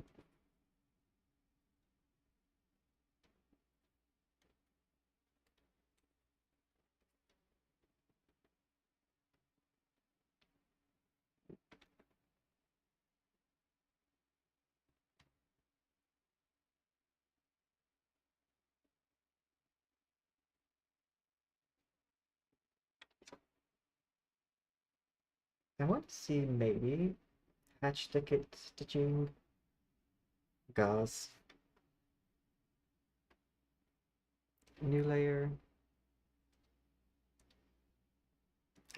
I want to see maybe hatch ticket stitching gauze. New layer.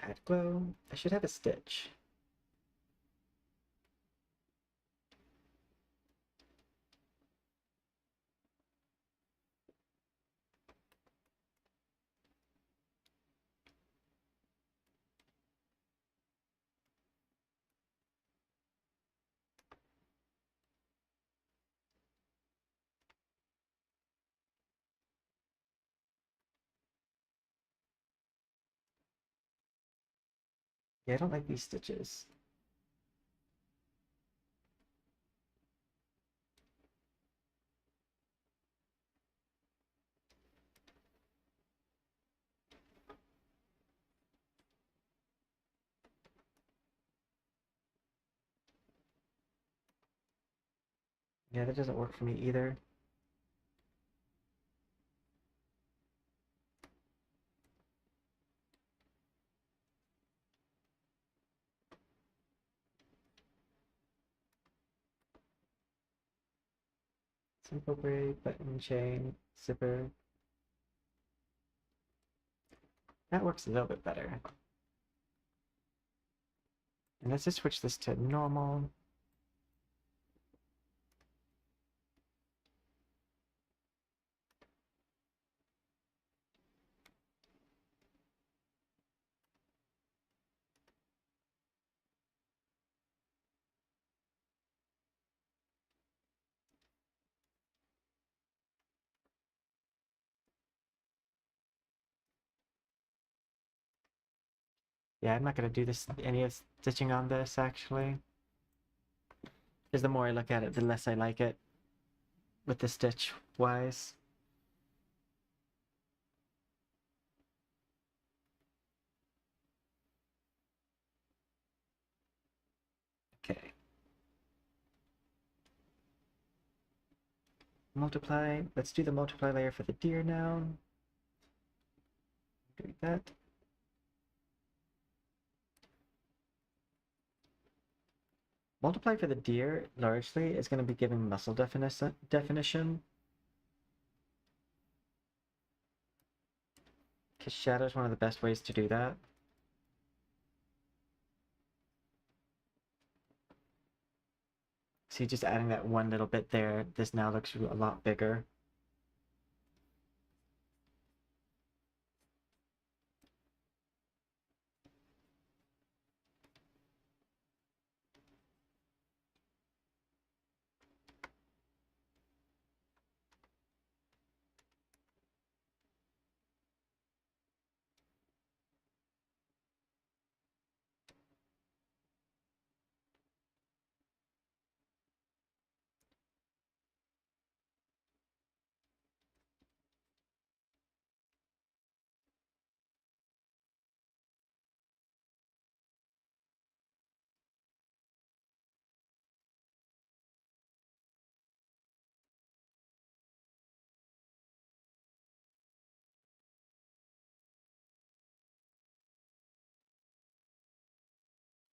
Add glow. I should have a stitch. Yeah, I don't like these stitches. Yeah, that doesn't work for me either. Simple braid, button, chain, zipper. That works a little bit better. And let's just switch this to normal. Yeah, I'm not going to do this any of stitching on this actually. Because the more I look at it, the less I like it with the stitch wise. Okay. multiply. Let's do the multiply layer for the deer now. Do that. Multiply for the deer largely is going to be giving muscle definition. Because shadow is one of the best ways to do that. See, just adding that one little bit there, this now looks a lot bigger.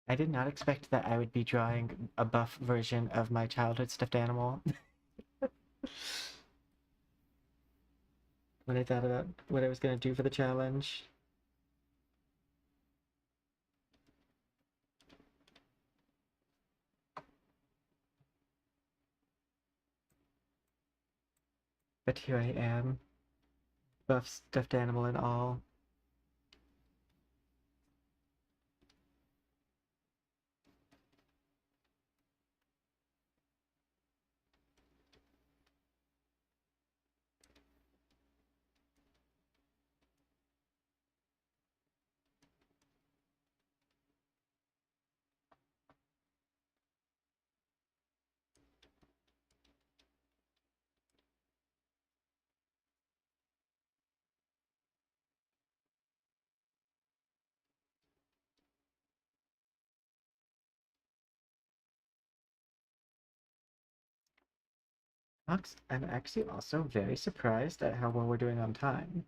I did not expect that I would be drawing a buff version of my childhood stuffed animal. When I thought about what I was going to do for the challenge. But here I am, buff stuffed animal and all. I'm actually also very surprised at how well we're doing on time.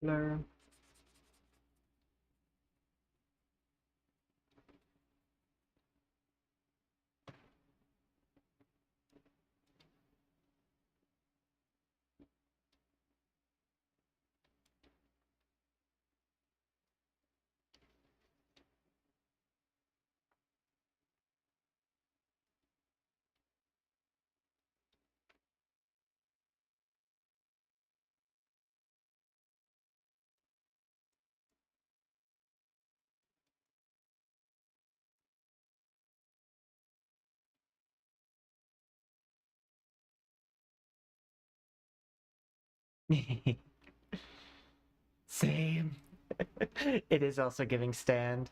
Blur. Same. It is also giving stand.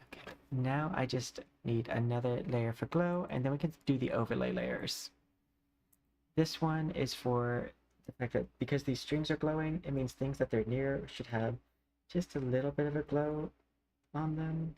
Okay, now I just need another layer for glow, and then we can do the overlay layers. This one is for the fact that because these strings are glowing, it means things that they're near should have just a little bit of a glow on them.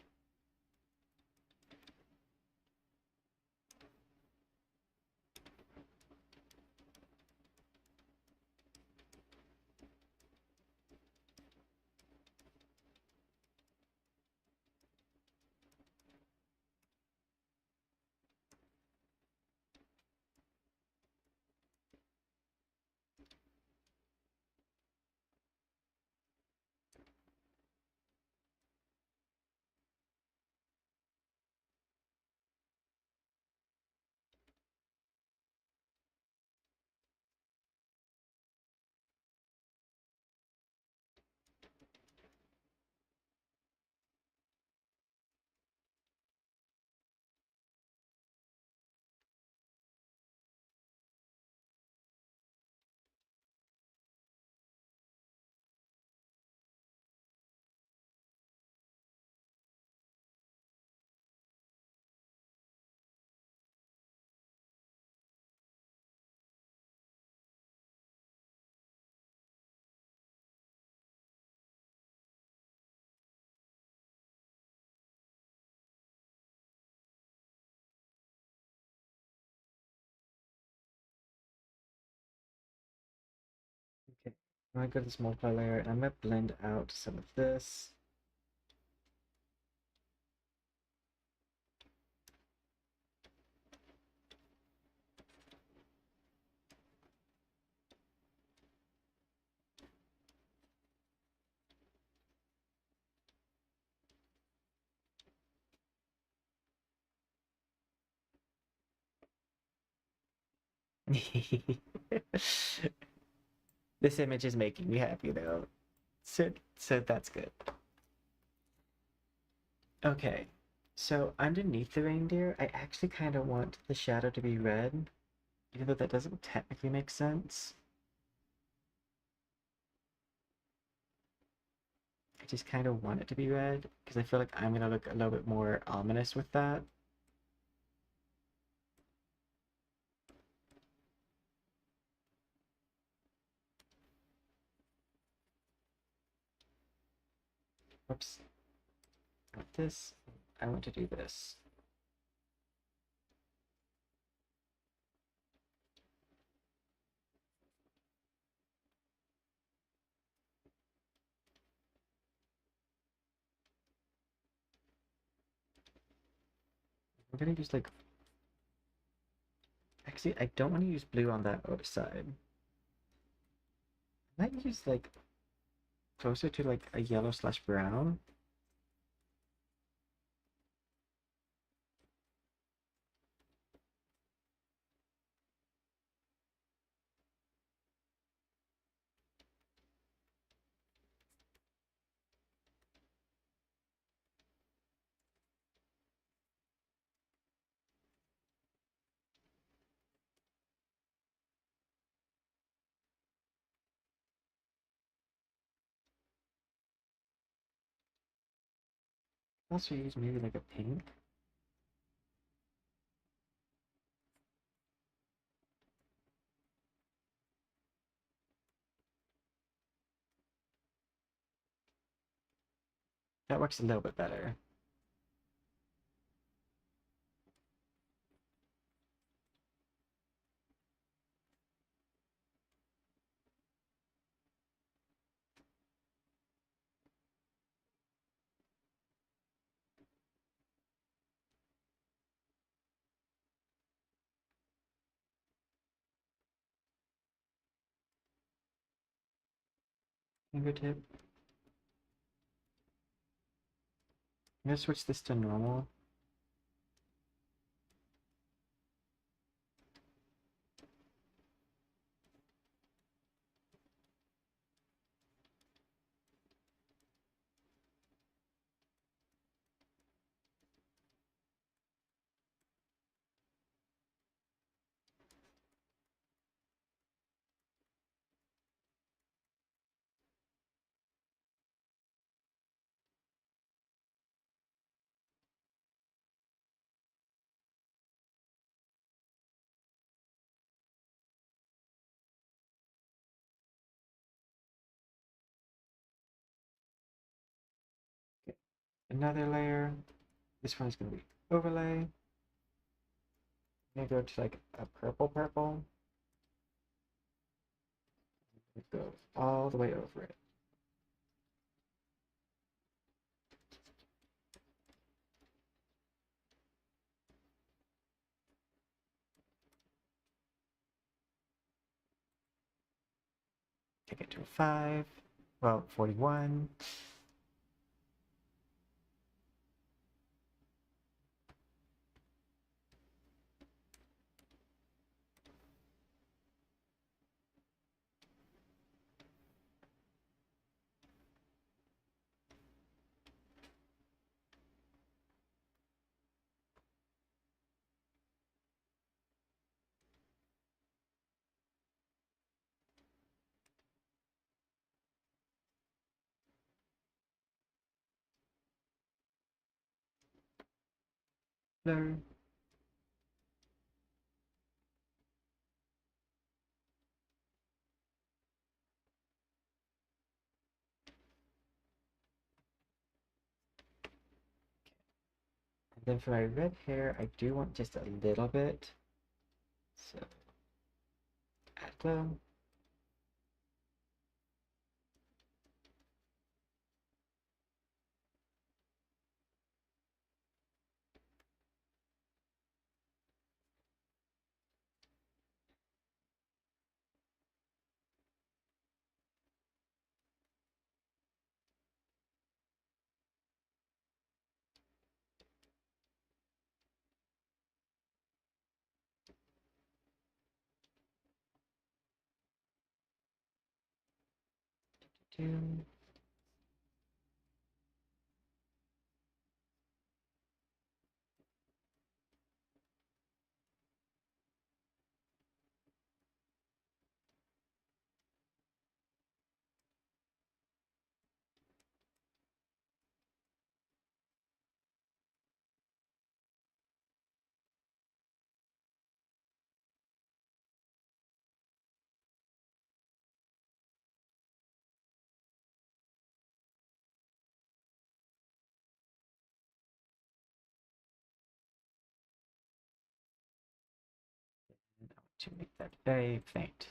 I'm gonna go to this multiply layer and I'm gonna blend out some of this. This image is making me happy though. So that's good. Okay, so underneath the reindeer, I actually kind of want the shadow to be red, even though that doesn't technically make sense. I just kind of want it to be red because I feel like I'm gonna look a little bit more ominous with that. Whoops, not this. I want to do this. I'm gonna use like, actually, I don't want to use blue on that other side. I might use like closer to like a yellow slash brown. Also use maybe like a pink. That works a little bit better. Fingertip. I'm gonna switch this to normal. Okay. Another layer. This one is gonna be overlay. I'm gonna go to like a purple purple. It goes all the way over it. Take it to a 5. Well, 41. Blur. And then for my red hair, I do want just a little bit. So add glow. Two. To make that very faint.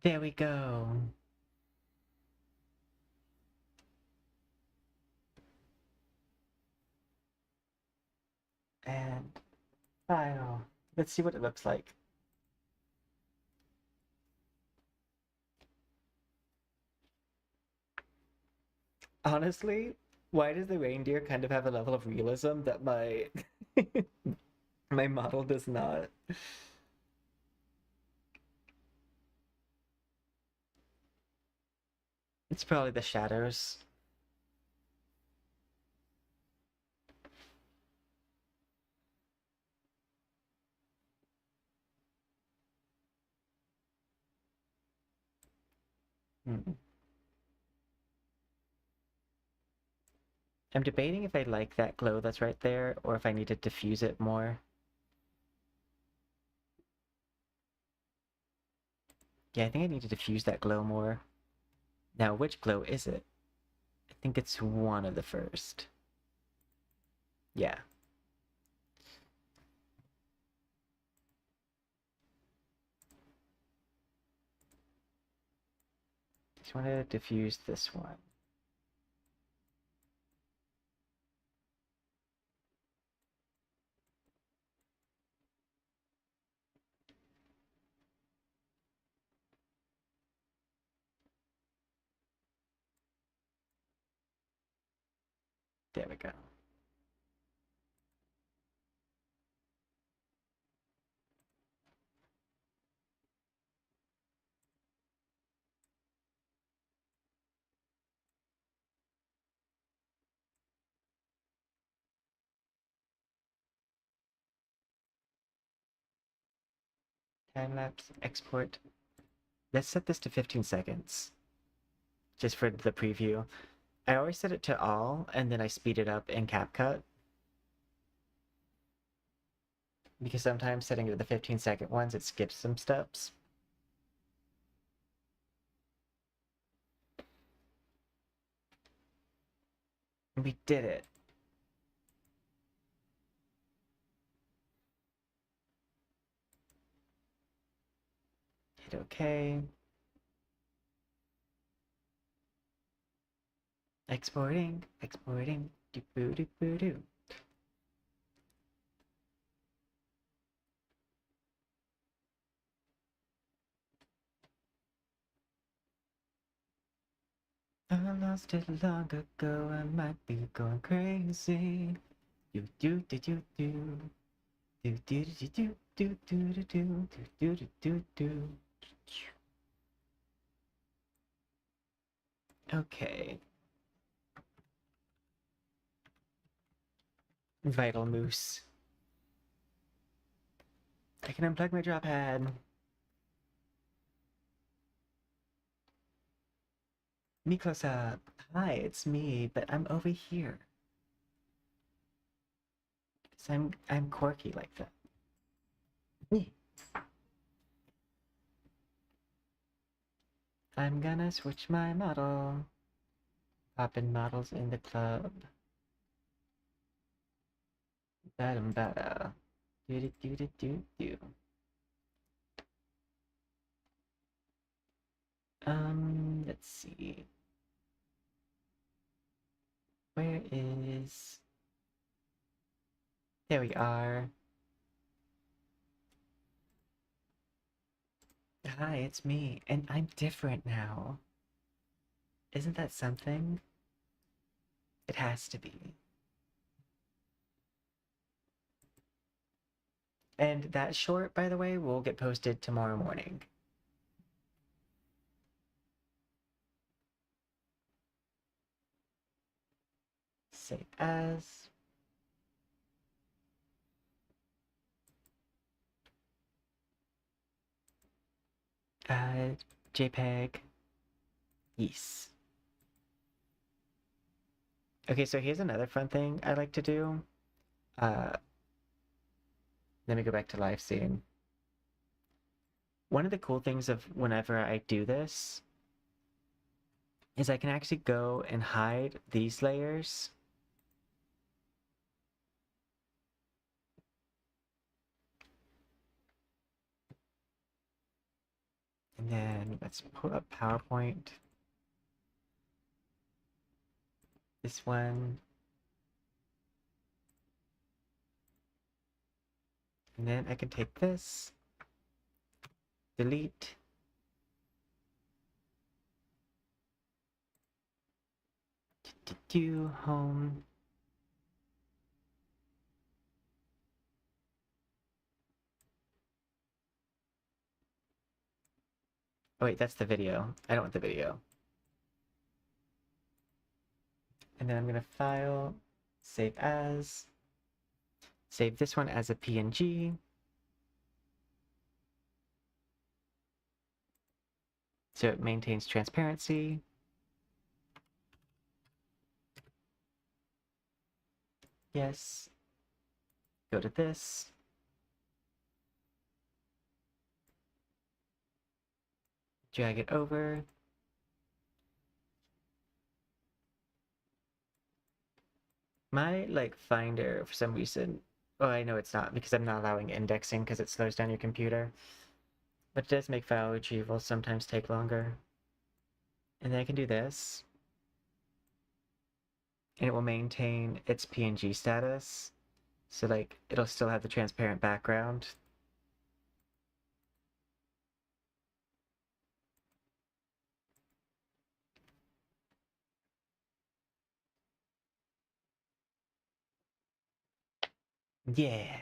There we go. And file. Let's see what it looks like. Honestly, why does the reindeer kind of have a level of realism that my my model does not? It's probably the shadows. Hmm. I'm debating if I like that glow that's right there or if I need to diffuse it more. Yeah, I think I need to diffuse that glow more. Now, which glow is it? I think it's one of the first. Yeah. Just want to diffuse this one. There we go. Time lapse, export. Let's set this to 15 seconds, just for the preview. I always set it to all, and then I speed it up in CapCut. Because sometimes setting it to the 15-second ones, it skips some steps. We did it. Hit OK. Exporting, exporting, do boo do boo do. I lost it long ago, I might be going crazy. Do do do do do. Do do do do do do do do do do do do. Okay. Vital Moose. I can unplug my drop pad. Me close up. Hi, it's me, but I'm over here. Cause I'm quirky like that. I'm gonna switch my model. Poppin' models in the club. Badum bada. Do do do do do do. Let's see. Where is... There we are. Hi, it's me, and I'm different now. Isn't that something? It has to be. And that short, by the way, will get posted tomorrow morning. Save as. JPEG. Yes. Okay, so here's another fun thing I like to do. Let me go back to live scene. One of the cool things of whenever I do this is I can actually go and hide these layers. And then let's pull up PowerPoint. This one. And then I can take this, delete, do home. Oh wait, that's the video. I don't want the video. And then I'm gonna file, save as, save this one as a PNG. So it maintains transparency. Yes. Go to this. Drag it over. My Finder for some reason, oh, I know it's not because I'm not allowing indexing because it slows down your computer. But it does make file retrieval sometimes take longer. And then I can do this. And it will maintain its PNG status. So it'll still have the transparent background. Yeah.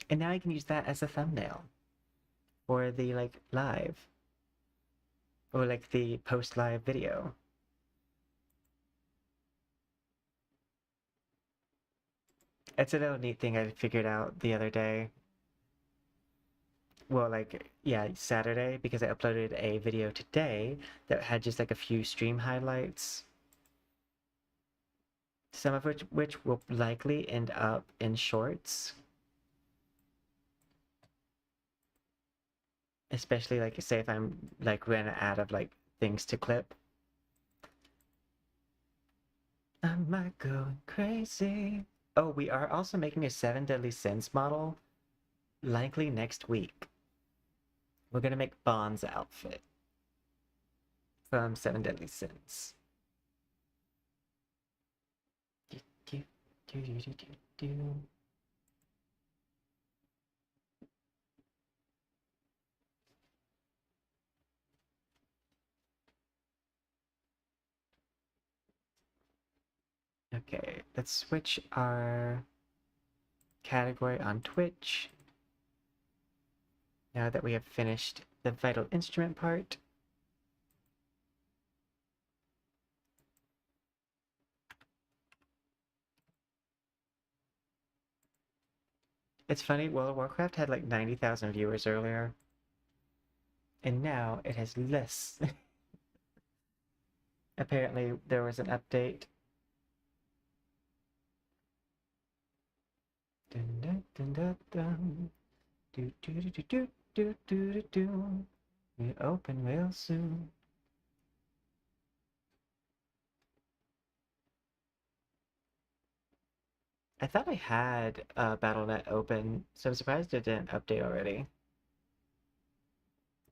And now I can use that as a thumbnail for the live or the post live video. It's a little neat thing I figured out the other day. Well, yeah, Saturday, because I uploaded a video today that had just a few stream highlights. Some of which will likely end up in shorts. Especially say if I'm ran out of things to clip. Am I going crazy? Oh, we are also making a 7 Deadly Sins model, likely next week. We're gonna make Bond's outfit from 7 Deadly Sins. Okay, let's switch our category on Twitch. Now that we have finished the vital instrument part. It's funny, World of Warcraft had 90,000 viewers earlier. And now it has less. Apparently there was an update. Dun, dun, dun, dun. Do, do, do, do, do, do, do, do, do. We open real soon. I thought I had Battle.net open, so I'm surprised it didn't update already. I'm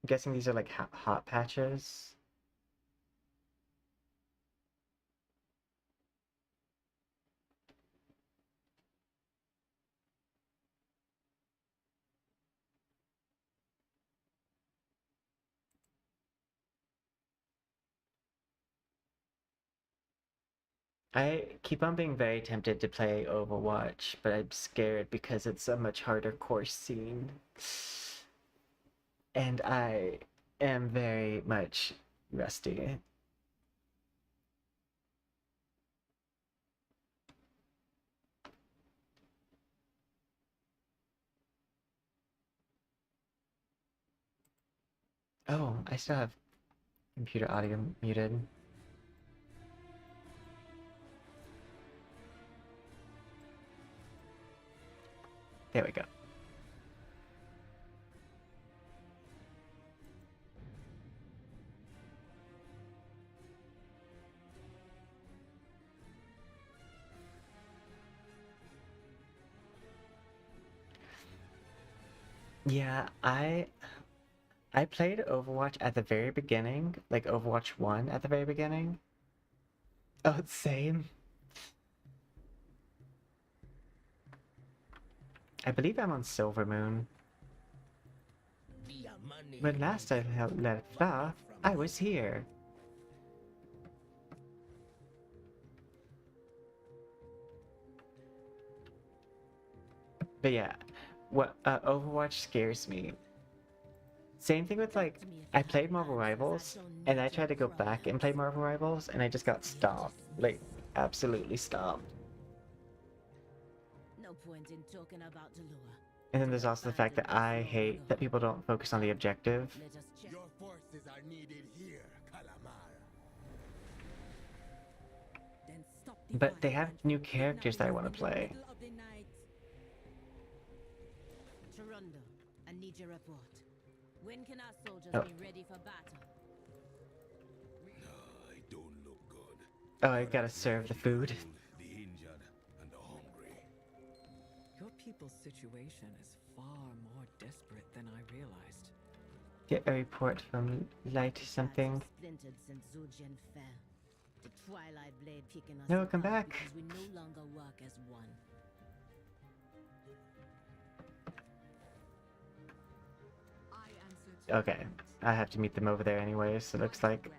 guessing these are hot patches. I keep on being very tempted to play Overwatch, but I'm scared because it's a much harder course scene. And I am very much rusty. Oh, I still have computer audio muted. There we go. Yeah, I played Overwatch at the very beginning, like Overwatch 1 at the very beginning. Oh, it's same. I believe I'm on Silver Moon. When last I left off, I was here. But yeah, what Overwatch scares me. Same thing with like, I played Marvel Rivals, and I tried to go back and play Marvel Rivals, and I just got stopped. Like, absolutely stopped. No point in talking about Delua. And then there's also the fact that I hate that people don't focus on the objective. Let us check. Your forces are needed here, Kalamar. Then stop the But they have fire and new kidnap characters that I us want to in the play. middle of the night. Toronto, I need your report. When can our soldiers Oh. be ready for battle? I don't look good. Oh, I gotta serve the food. The injured and the hungry. Your people's situation is far more desperate than I realized. Get a report from Light something. Paths have splintered since Zujin fell. The Twilight Blade picking us No, apart come back. because we no longer work as one. Okay, I have to meet them over there anyways, so it looks like.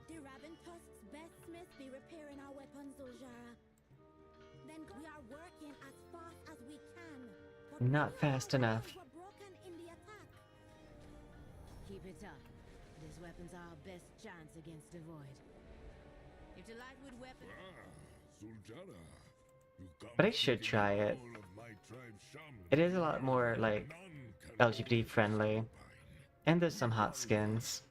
The Ravenpust's best smith be repairing our weapons, Zoljara. Then we are working as fast as we can. But Not one of fast our enough. weapons were broken in the attack. Keep it up. These weapons are our best chance against the void. If the lightwood weapon Suljara. But I should try it. It is a lot more, like, LGBT friendly. And there's some hot skins.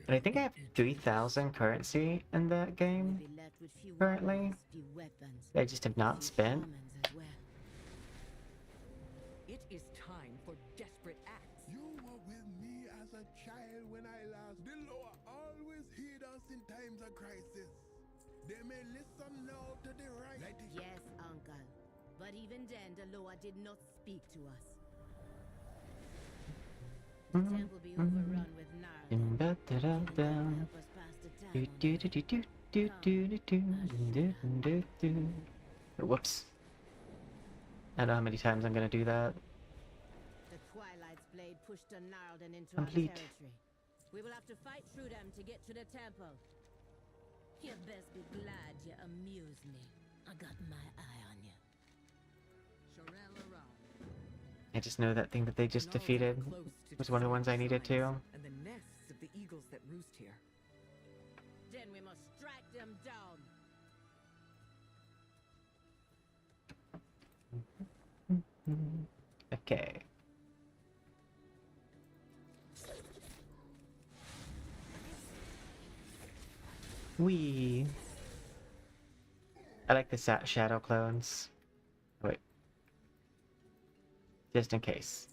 And I think I have 3,000 currency in that game. be left with few Currently, warriors, few weapons, I just have not few spent. shamans as well. It is time for desperate acts. You were with me as a child when I last. The Lord always heed us in times of crisis. They may listen now to the right. Yes, uncle. But even then, the Loa did not speak to us. The temple be overrun with gnarls. Da-da-da-da. Help us pass the time. Do-do-do-do-do-do-do-do-do. Whoops. I don't know how many times I'm gonna do that. The Twilight's blade pushed the Gnarlden into Complete. our territory. We will have to fight through them to get to the temple. You best be glad you amuse me. I got my eye on you. I just know that thing that they just defeated was one of the ones I needed to. And the nests of the eagles that roost here. Then we must strike them down. Okay. Wee. I like the shadow clones. Wait. Just in case.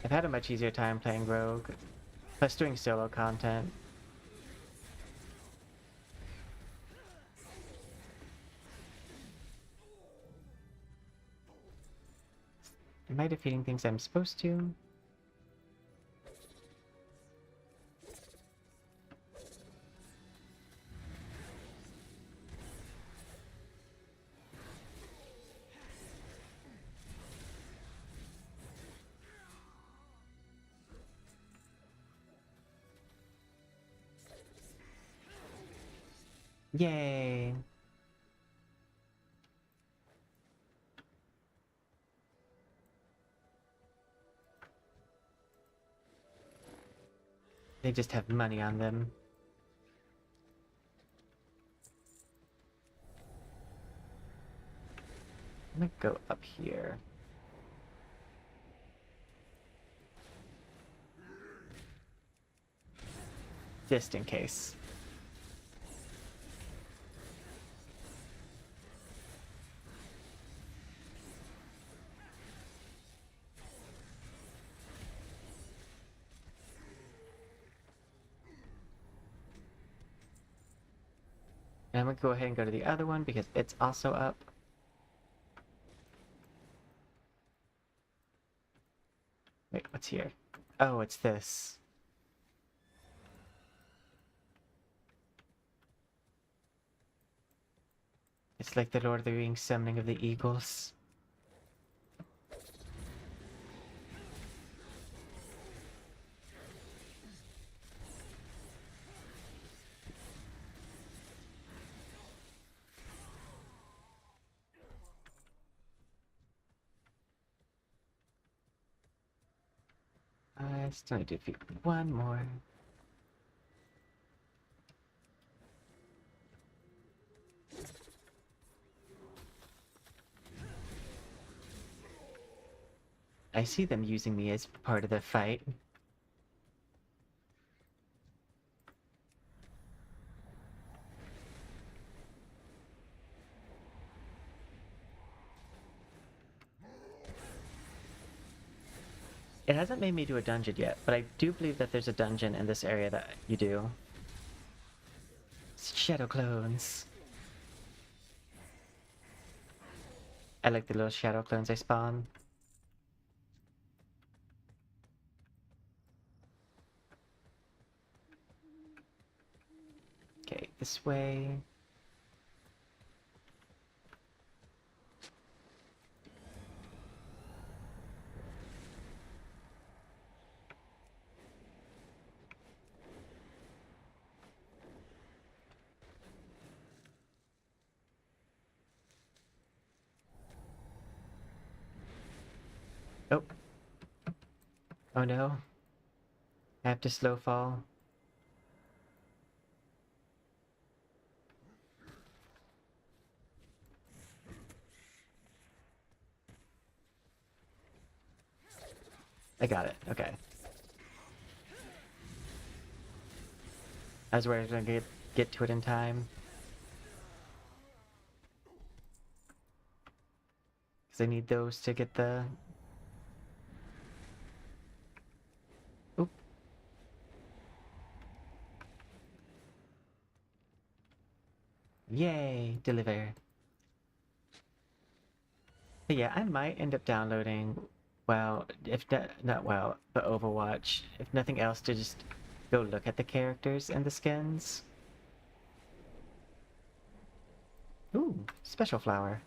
I've had a much easier time playing Rogue, plus doing solo content. Am I defeating things I'm supposed to? Yay! They just have money on them. I'm gonna go up here. Just in case. And I'm gonna go ahead and go to the other one because it's also up. Wait, what's here? Oh, it's this. It's like the Lord of the Rings summoning of the eagles. I still need to defeat one more. I see them using me as part of the fight. It hasn't made me do a dungeon yet, but I do believe that there's a dungeon in this area that you do. Shadow clones. I like the little shadow clones I spawn. Okay, this way. Oh. Oh no. I have to slow fall. I got it. Okay. I was worried I was gonna get to it in time. Because I need those to get the... Oop. Yay! Deliver. But yeah, I might end up downloading, well, if not well, but Overwatch. If nothing else, to just go look at the characters and the skins. Ooh, special flower.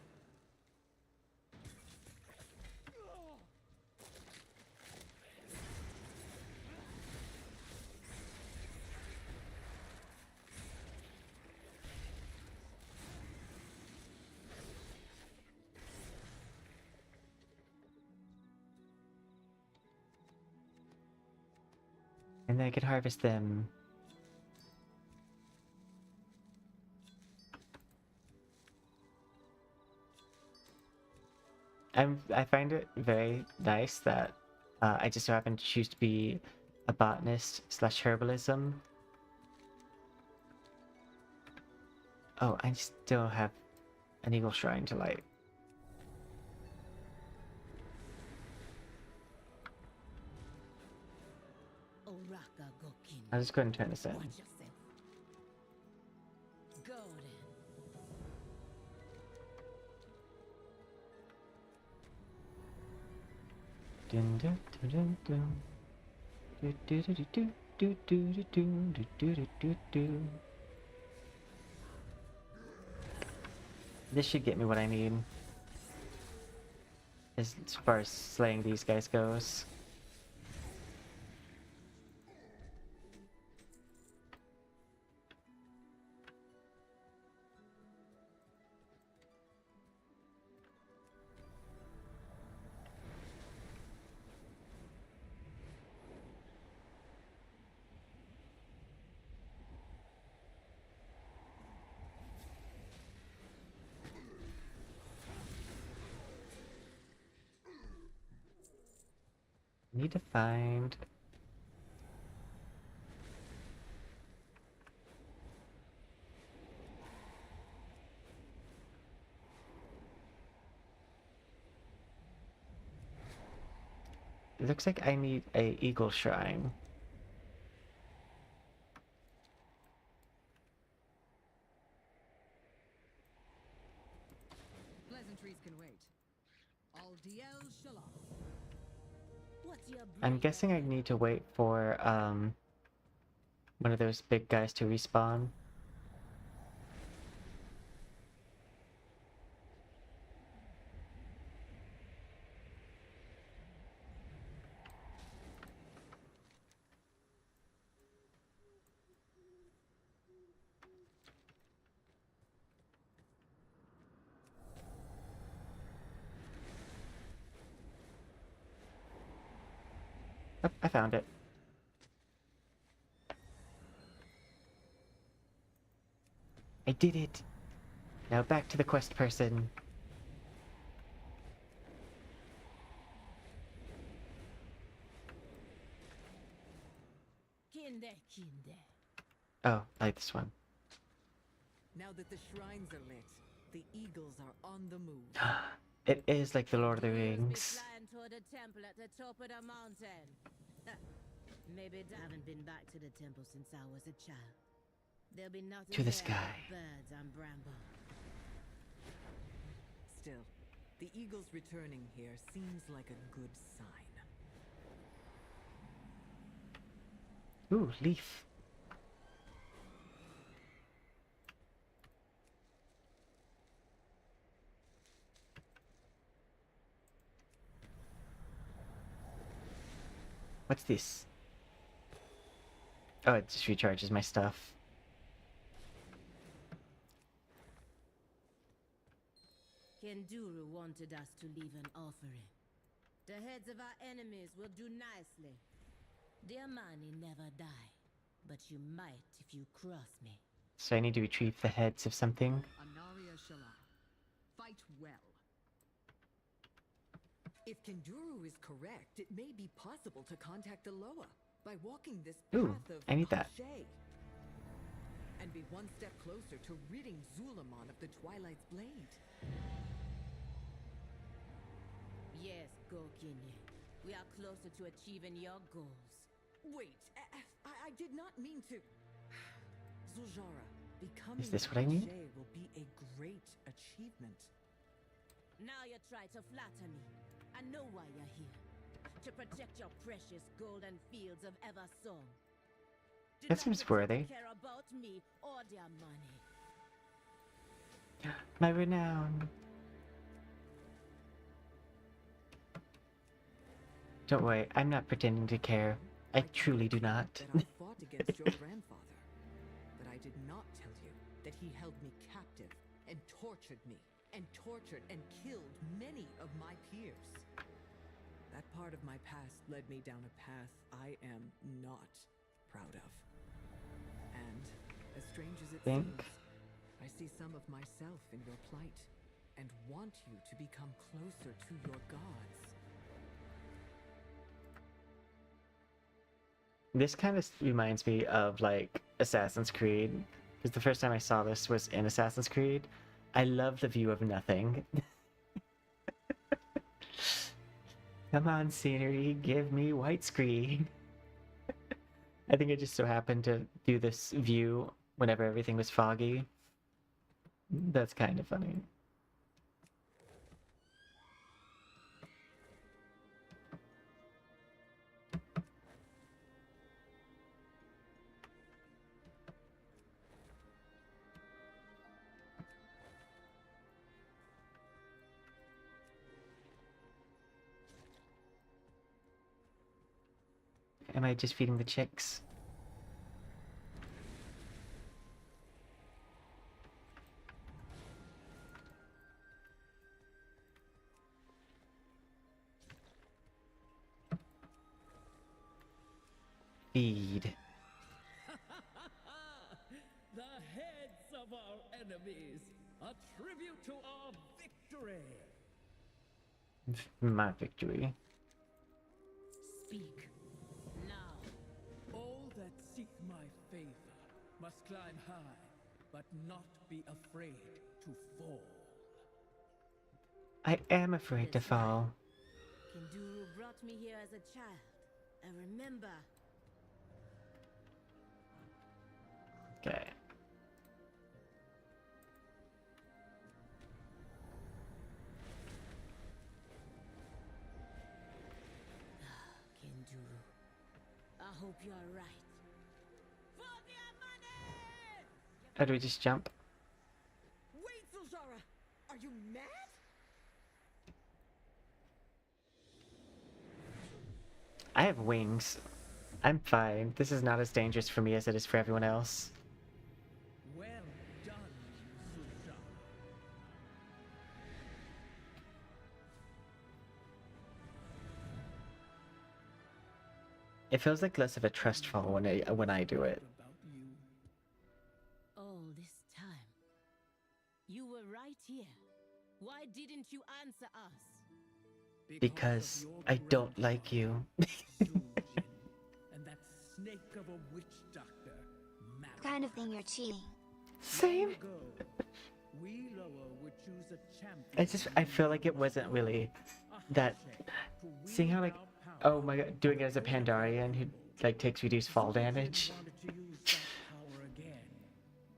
And then I could harvest them. I find it very nice that I just so happen to choose to be a botanist slash herbalism. Oh, I still have an eagle shrine to light. I'll just go ahead and turn this in. Watch yourself. Go then. Dun, dun, dun, dun, dun. Do, do, do, do, do, do, do, do, do, do, do, do. This should get me what I need as far as slaying these guys goes. Need to find... It looks like I need a eagle shrine. Pleasantries can wait. All DL Shalom. What's your I'm breed? guessing I need to wait for one of those big guys to respawn. Oh, I found it. I did it! Now back to the quest person. Kinde. Oh, I like this one. Now that the shrines are lit, the eagles are on the move. It is like the Lord of the Eagles be Rings. flying toward the temple at the top of the mountain. Maybe I haven't been back to the temple since I was a child. There'll be nothing To the there sky. but birds and bramble. Still, the eagles returning here seems like a good sign. Ooh, leaf. What's this? Oh, it just recharges my stuff. Kenduru wanted us to leave an offering. The heads of our enemies will do nicely. Dear Mani never die, but you might if you cross me. So I need to retrieve the heads of something. Anaria Shala. Fight well. If Kenduru is correct, it may be possible to contact Aloha by walking this Ooh, path of I need that. Hache, and be one step closer to ridding Zulamon of the Twilight's blade. Yes, Gokinye. We are closer to achieving your goals. Wait, I did not mean to. Zuljara, becoming Is this what I a need? Hache will be a great achievement. Now you try to flatter me. I know why you're here. To protect your precious golden fields of Eversong. Do That not seems pretend to worthy. care about me or their money. My renown. Don't worry, I'm not pretending to care. I truly do not. That I fought against your grandfather, but I did not tell you that he held me captive and tortured me, and tortured and killed many of my peers. That part of my past led me down a path I am not proud of. And, as strange as it Think? seems, I see some of myself in your plight, and want you to become closer to your gods. This kind of reminds me of like Assassin's Creed, because the first time I saw this was in Assassin's Creed. I love the view of nothing. Come on, scenery, give me white screen. I think I just so happened to do this view whenever everything was foggy. That's kind of funny. Am I just feeding the chicks? Feed. The heads of our enemies, a tribute to our victory. My victory. speak. Now. All that seek my favor must climb high, but not be afraid to fall. I am afraid to fall. Kinduru brought me here as a child. I remember. Okay. Kinduru, I hope you're right. For their money! How do we just jump? Wait, Zuljara! Are you mad? I have wings. I'm fine. This is not as dangerous for me as it is for everyone else. Well done, Zuljara. It feels like less of a trust fall when I do it. About you. All this time. You were right here. Why didn't you answer us? Because of your I don't grandfather, like you. Suljin, and that snake of a witch doctor, Malak. Kind of thing you're cheating. Same. Long ago, we Loa would choose a champion. I feel like it wasn't really a that. Hashe, to Seeing how wield like, our oh my god, doing it as a Pandarian who like takes reduced fall damage. Wanted to use that power again,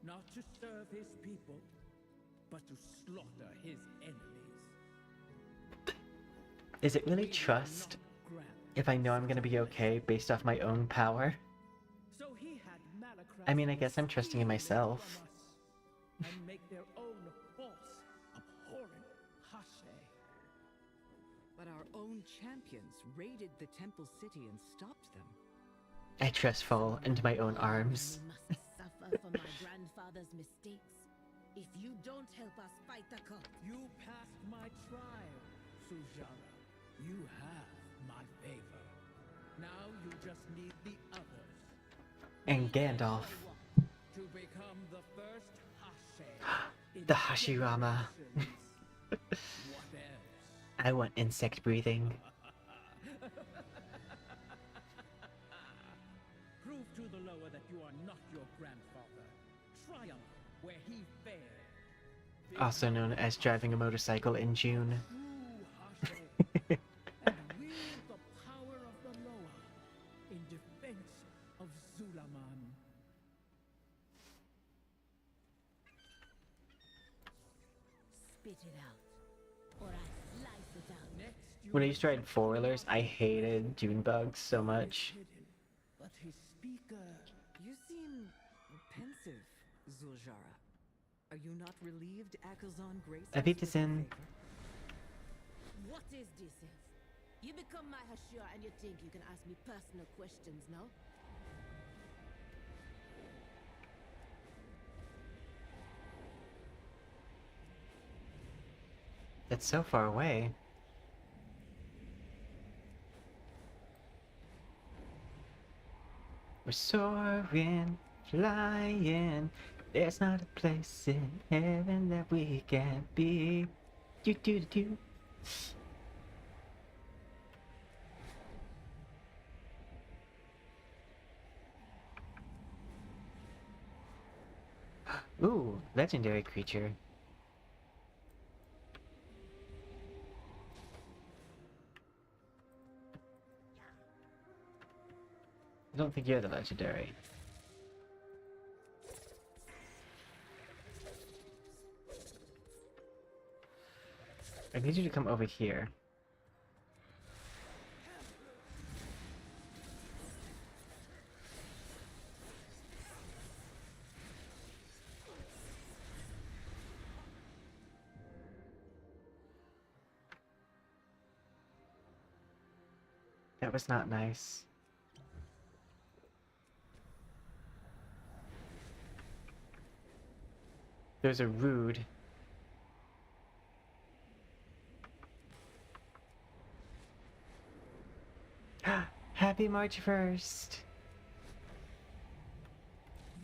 not to serve his people, but to slaughter his enemies. Is it really We will trust not grant if I know I'm gonna be okay based off my own power? So he had Malakras I mean, I guess I'm trusting in steal it myself. from us and make their own false, abhorrent Hashe. But our own champions raided the temple city and stopped them. I trust fall into my own arms. You must suffer for my grandfather's mistakes. If you don't help us fight the cult, You passed my trial, Zuljara. You have my favor. Now you just need the others And Gandalf. to become the first Hashe. in The Hashirama. generations. What else? I want insect breathing. Prove to the Loa that you are not your grandfather. Triumph where he failed. Also known as driving a motorcycle in June. True Hashe. And wield the power of the Loa in defense of Zulaman. spit it out, or I slice it out. Next, you When I will used to ride fight four-wheelers, I Loa. hated dune bugs so much. Hidden, but his speaker. You seem pensive, Zuljara. Are you not relieved Akazan graces I beat with this your in. favor? What is this? You become my Hashira and you think you can ask me personal questions, no? It's so far away. We're soaring, flying. There's not a place in heaven that we can't be. Do do do. Ooh, legendary creature. I don't think you're the legendary. I need you to come over here. That was not nice. Those are rude. Happy March 1st!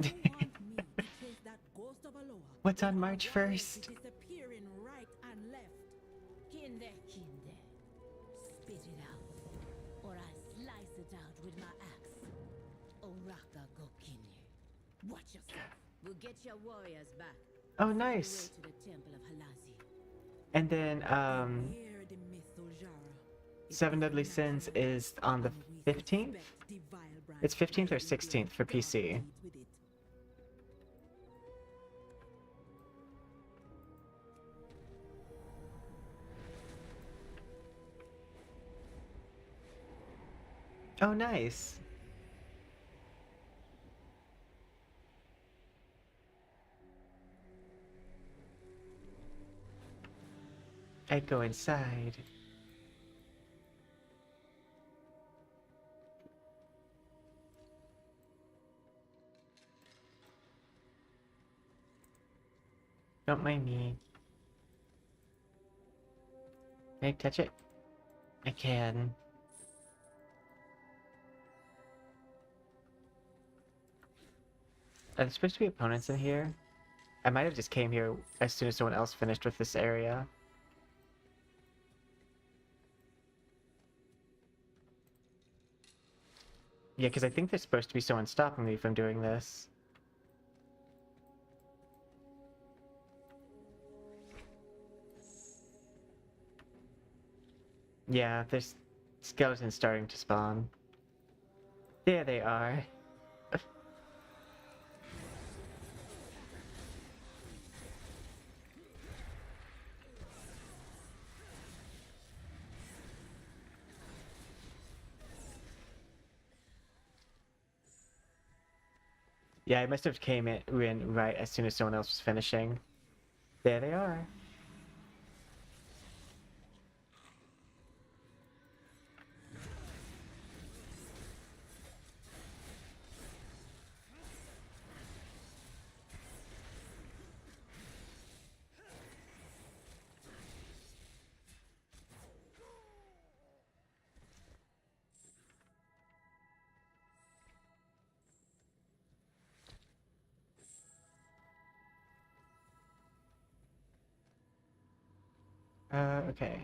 You want me to chase that ghost of a Loa? What's on With our March warriors 1st? Disappearing right and left. Kinde, Kinde. Spit it out, or I slice We'll get your warriors back. Oh, Find a way nice. to the Temple of Halasi. And then, Hear the myth, Ojara. It Seven is Deadly natural, Sins is on the and we 15th? suspect the vile bride It's 15th or carried 16th for dark PC. deeds with it. Oh, nice. I'd go inside. Don't mind me. Can I touch it? I can. Are there supposed to be opponents in here? I might have just came here as soon as someone else finished with this area. Yeah, because I think there's supposed to be someone stopping me from doing this. Yeah, there's skeletons starting to spawn. There they are. Yeah, I must have came in right as soon as someone else was finishing. There they are. Okay.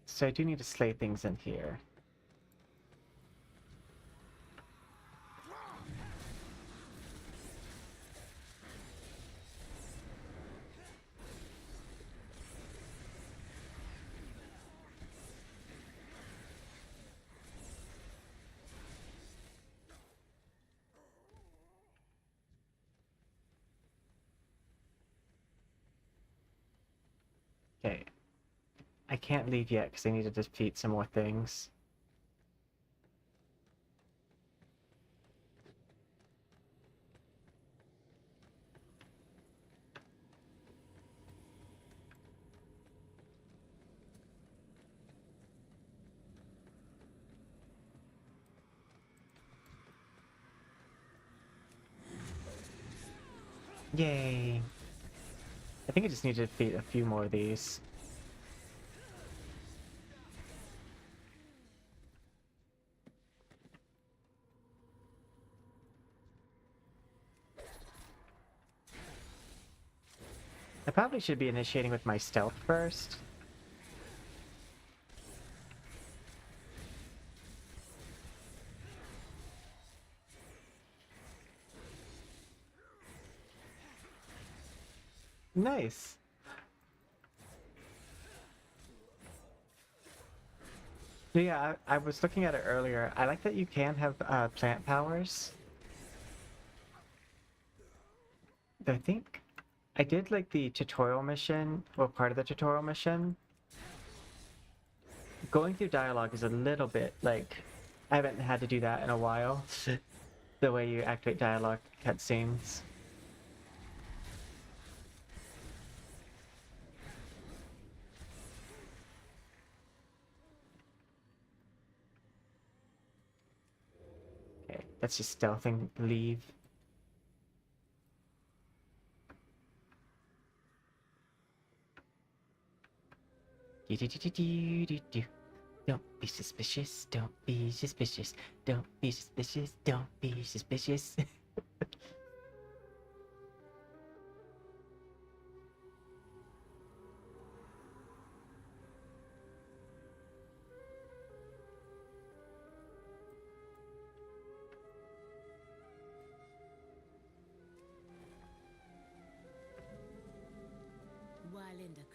So I do need to slay things in here. Okay. I can't leave yet because I need to defeat some more things. Yay! I think I just need to defeat a few more of these. I probably should be initiating with my stealth first. Nice! So yeah, I was looking at it earlier. I like that you can have plant powers. I think I did like the tutorial mission, or part of the tutorial mission. Going through dialogue is a little bit like, I haven't had to do that in a while. The way you activate dialogue cutscenes. Okay, that's just stealthing leave. Do-do-do-do-do-do-do. Don't be suspicious, don't be suspicious, don't be suspicious, don't be suspicious.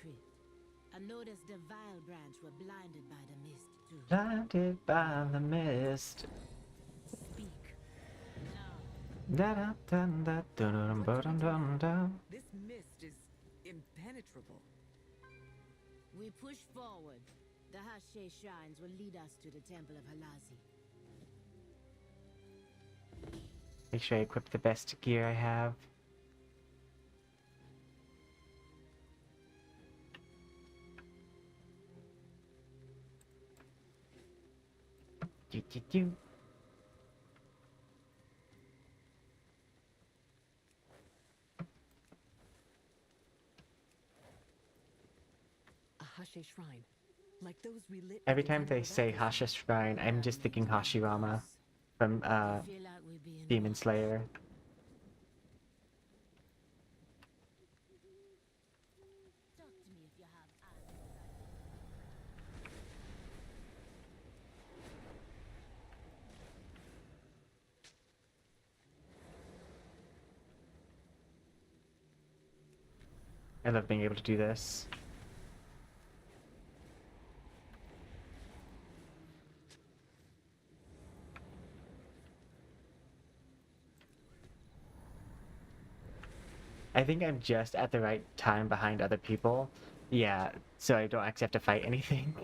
crypt. I noticed the Vile branch were blinded by the mist, too. Blinded by the mist. Speak. Now. Da-da-dun-da-dun-dun-dun-dun. This mist is impenetrable. We push forward. The Hashe shrines will lead us to the Temple of Halazi. Make sure I equip the best gear I have. Do, do, do. A Hashe shrine, like those we lit. Every time they say Hasha Shrine, I'm just thinking Hashirama from I feel like we're being Demon Slayer. Talk to me if you have eyes. I love being able to do this. I think I'm just at the right time behind other people. Yeah, so I don't actually have to fight anything.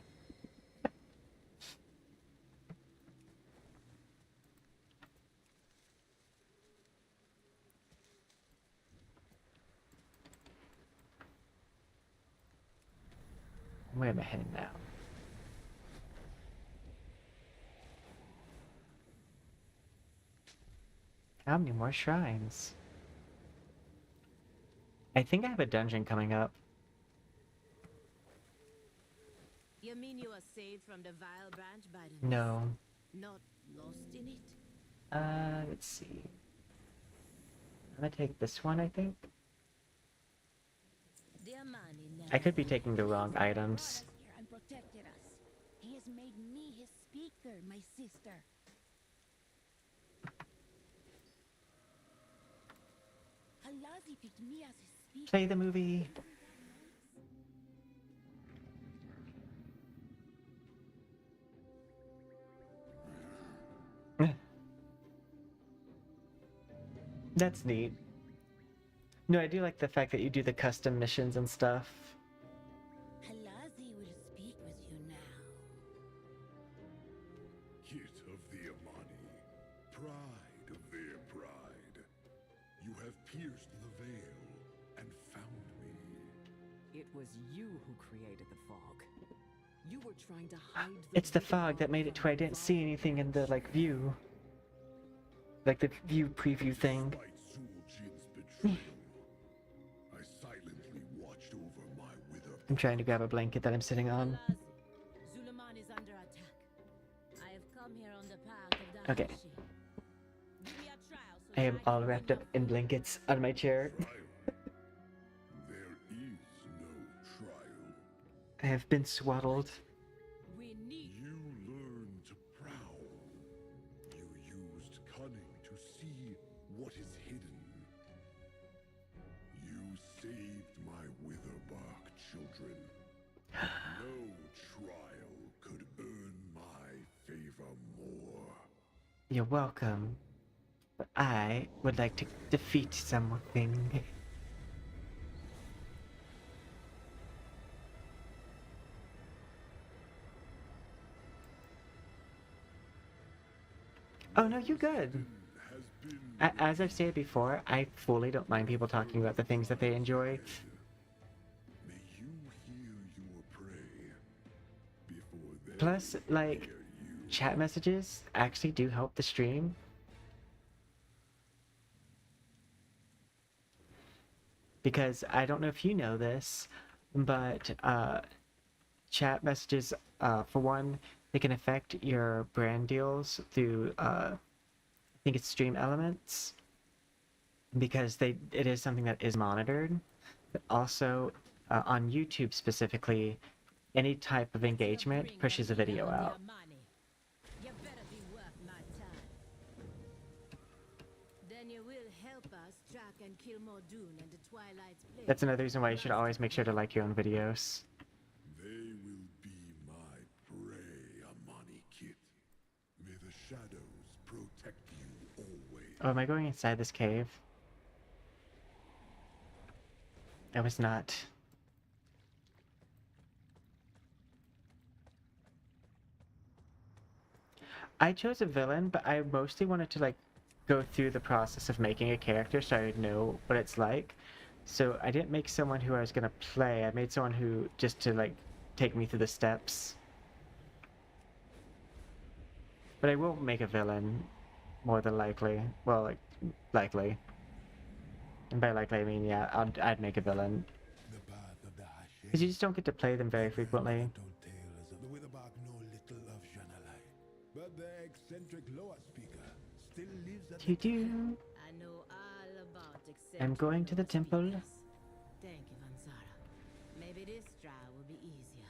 Where am I heading now? How many more shrines? I think I have a dungeon coming up. You mean you were saved from the Vile branch by the No. mist? Not lost in it? Let's see. I'm gonna take this one, I think. Dear Mani never I could be taking the wrong items. Brought us here and protected us. He has made me his speaker, my sister. Halazi picked me as his speaker. Play the movie. That's neat. No, I do like the fact that you do the custom missions and stuff. Halazi will speak with you now. Kit of the Amani, pride of their pride. You have pierced the veil and found me. It was you who created the fog. You were trying to hide It's the fog that made it to where I didn't see anything in the, like, view. Like the view preview thing. Despite Suljin's betrayal, I silently watched over my wither. I'm trying to grab a blanket that I'm sitting on. Halazi. Zuluman is under attack. I have come here on the path of the Okay. Hashe. Give me a trial so I am that all can wrapped win up your in blankets on my chair. Trial. There is no trial. I have been swaddled. We need You learned to prowl. You used cunning to see what is hidden. You saved my witherbark children. No trial could earn my favor more. You're welcome. But I would like to defeat something. Oh no, you're good. Has been As I've stated before, I fully don't mind people talking about the things that they enjoy. May you hear your prey before they Plus, like, hear you. chat messages actually do help the stream. Because I don't know if you know this, but chat messages, for one, they can affect your brand deals through, I think it's Stream Elements, because it is something that is monitored. But also, on YouTube specifically, any type of engagement pushes a video out. You better be worth my time. Then And you will help us track and kill more Dune and the Twilight's Blade. That's another reason why you should always make sure to like your own videos. They will be my prey, Amani Kit. May the shadows protect you always. Oh, am I going inside this cave? I was not. I chose a villain, but I mostly wanted to like go through the process of making a character so I would know what it's like. So I didn't make someone who I was gonna play. I made someone who just to like take me through the steps. But I will make a villain, more than likely. Well, like likely. And by likely I mean yeah, I'd make a villain. The path of the Hashem. Because you just don't get to play them very frequently. Told tales of the Witherbark know little of Janalai. But the eccentric Loa speaker still lives at the Do-do. I know all about I'm going to the temple. Thank you, Vansara. Maybe this trial will be easier.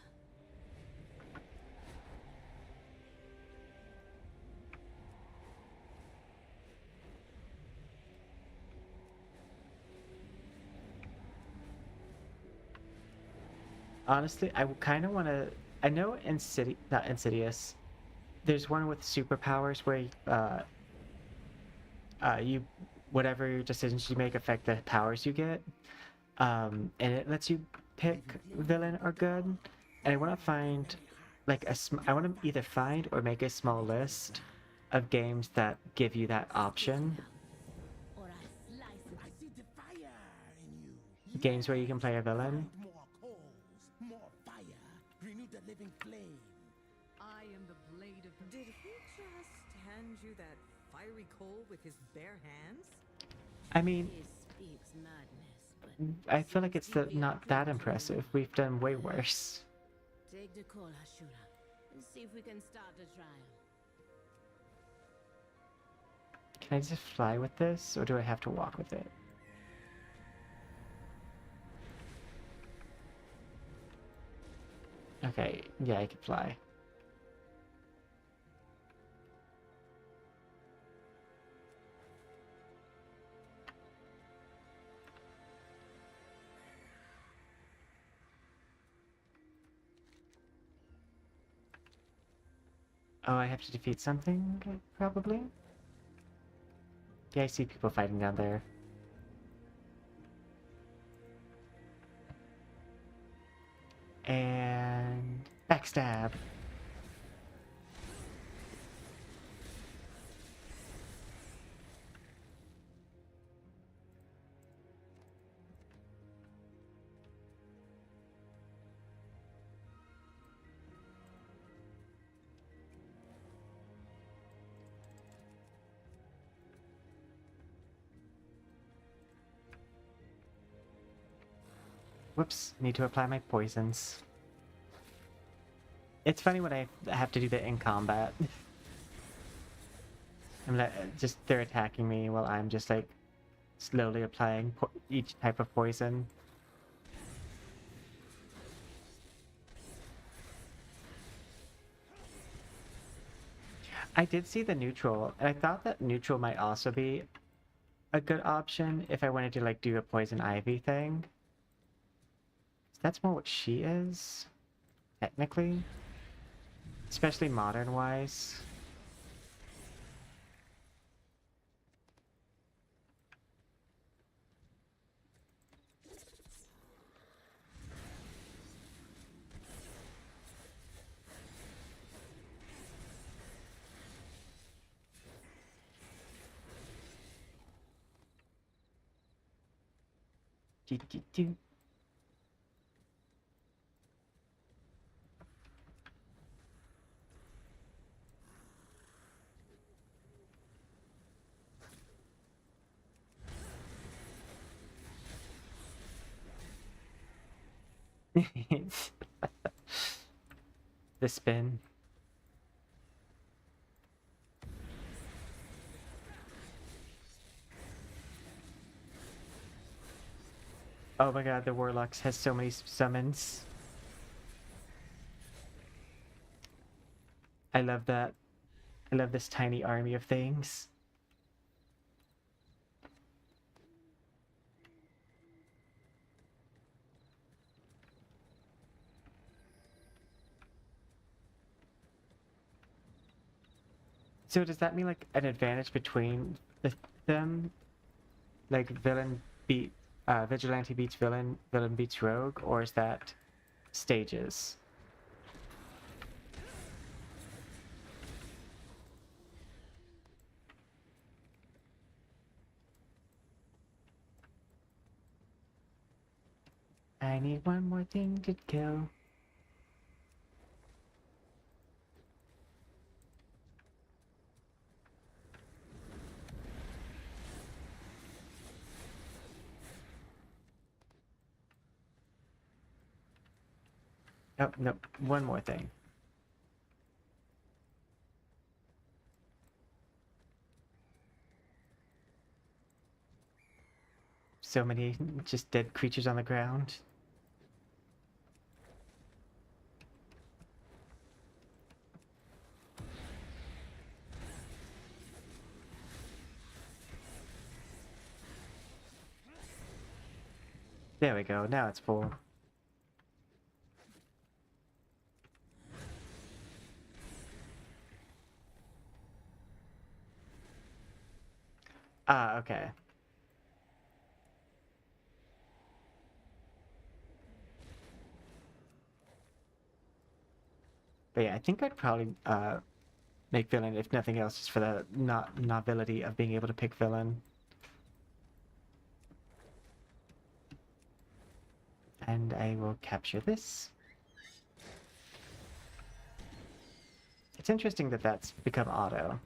Honestly, I kind of want to. I know not Insidious. There's one with superpowers where you whatever your decisions you make affect the powers you get, and it lets you pick villain or good. And I want to find like I want to either find or make a small list of games that give you that option. Or I slice it. I see the fire in you. Games where you can play a villain. More coals, more fire. Renew the living flame. I am the blade of. Did he just hand you that fiery coal with his bare hands? I mean, He speaks madness, but I feel like it's not that impressive. We've done way worse. take the call, Ashura, and see if we can start the trial. Can I just fly with this, or do I have to walk with it? Okay, yeah, I can fly. Oh, I have to defeat something, probably? Yeah, I see people fighting down there. And backstab. Whoops, need to apply my poisons. It's funny when I have to do that in combat. They're attacking me while I'm just like slowly applying each type of poison. I did see the neutral, and I thought that neutral might also be a good option if I wanted to like do a poison ivy thing. That's more what she is, technically. Especially modern-wise. Do. The spin. Oh my god, the Warlocks has so many summons. I love that. I love this tiny army of things. So does that mean like an advantage between them? Like vigilante beats villain, villain beats rogue, or is that stages? I need one more thing to kill. Oh, no, one more thing. So many just dead creatures on the ground. There we go, now it's full. Ah, okay. But yeah, I think I'd probably make villain, if nothing else, just for the novelty of being able to pick villain. And I will capture this. It's interesting that that's become auto.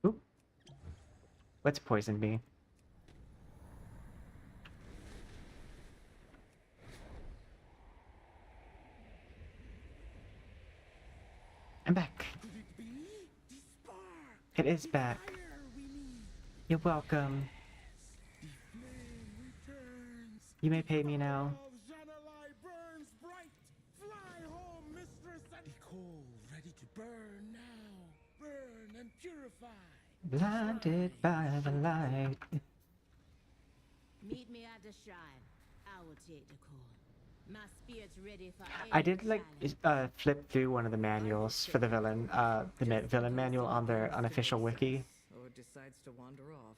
Ooh. What's poisoned me? I'm back. Could it be? The spark! It is back. Fire we need! You're welcome. The flame returns! You may pay me now. Of Janalai burns bright! Fly home, mistress, and the coal ready to burn now! Burn and purify! Blinded by the light. Meet me at the shrine. I will take the call. My spirit's ready for I any did like challenge. flip through one of the manuals for the villain, villain manual on their unofficial wiki. Or decides to wander off.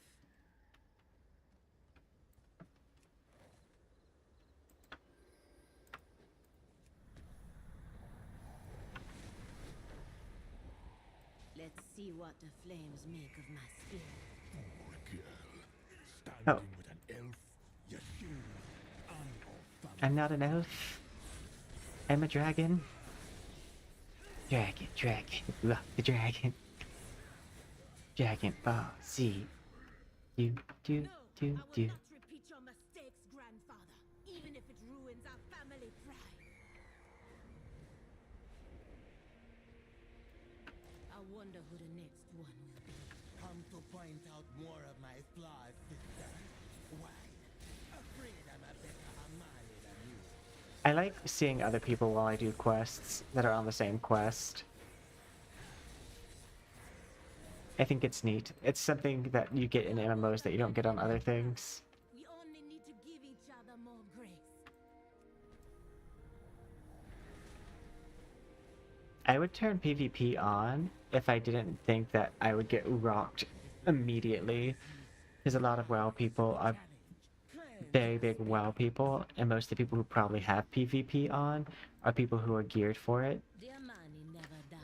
Let's see what the flames make of my spirit. Poor girl. Oh. Standing with an elf, your shield, and your family. I'm not an elf. I'm a dragon. Dragon. Look, the dragon. Dragon Ball Z. Do. No, I will not repeat your mistakes, grandfather, even if it ruins our family pride. I wonder who the next one will be. Come to point out more of my flaws, sister. Why? Afraid I'm a better Amali than you. I like seeing other people while I do quests that are on the same quest. I think it's neat. It's something that you get in MMOs that you don't get on other things. We only need to give each other more grace. I would turn PvP on if I didn't think that I would get rocked immediately. Because a lot of WoW people are very big WoW people, and most of the people who probably have PvP on are people who are geared for it. Dear Mani never die,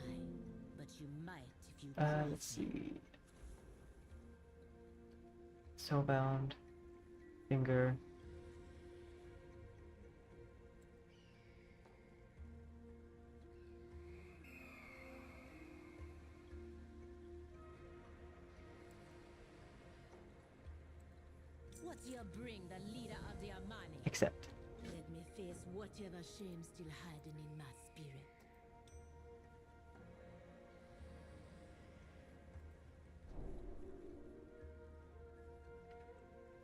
but you might if you Let's see. Soulbound. Finger. What you bring, the leader of the Amani? Accept. Let me face whatever shame still hiding in my spirit.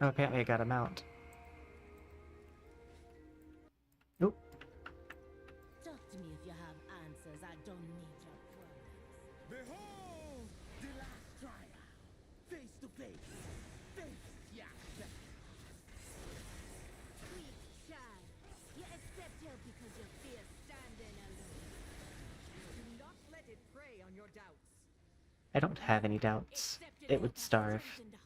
Oh, apparently I got a mount. Oop. Talk to me if you have answers. I don't need your problems. Behold the last trial. Face to face. Face yourself. Sweet child, you accept help because you fear standing alone. Do not let it prey on your doubts. I don't have any doubts. Accepted It help would has starve. strengthened us.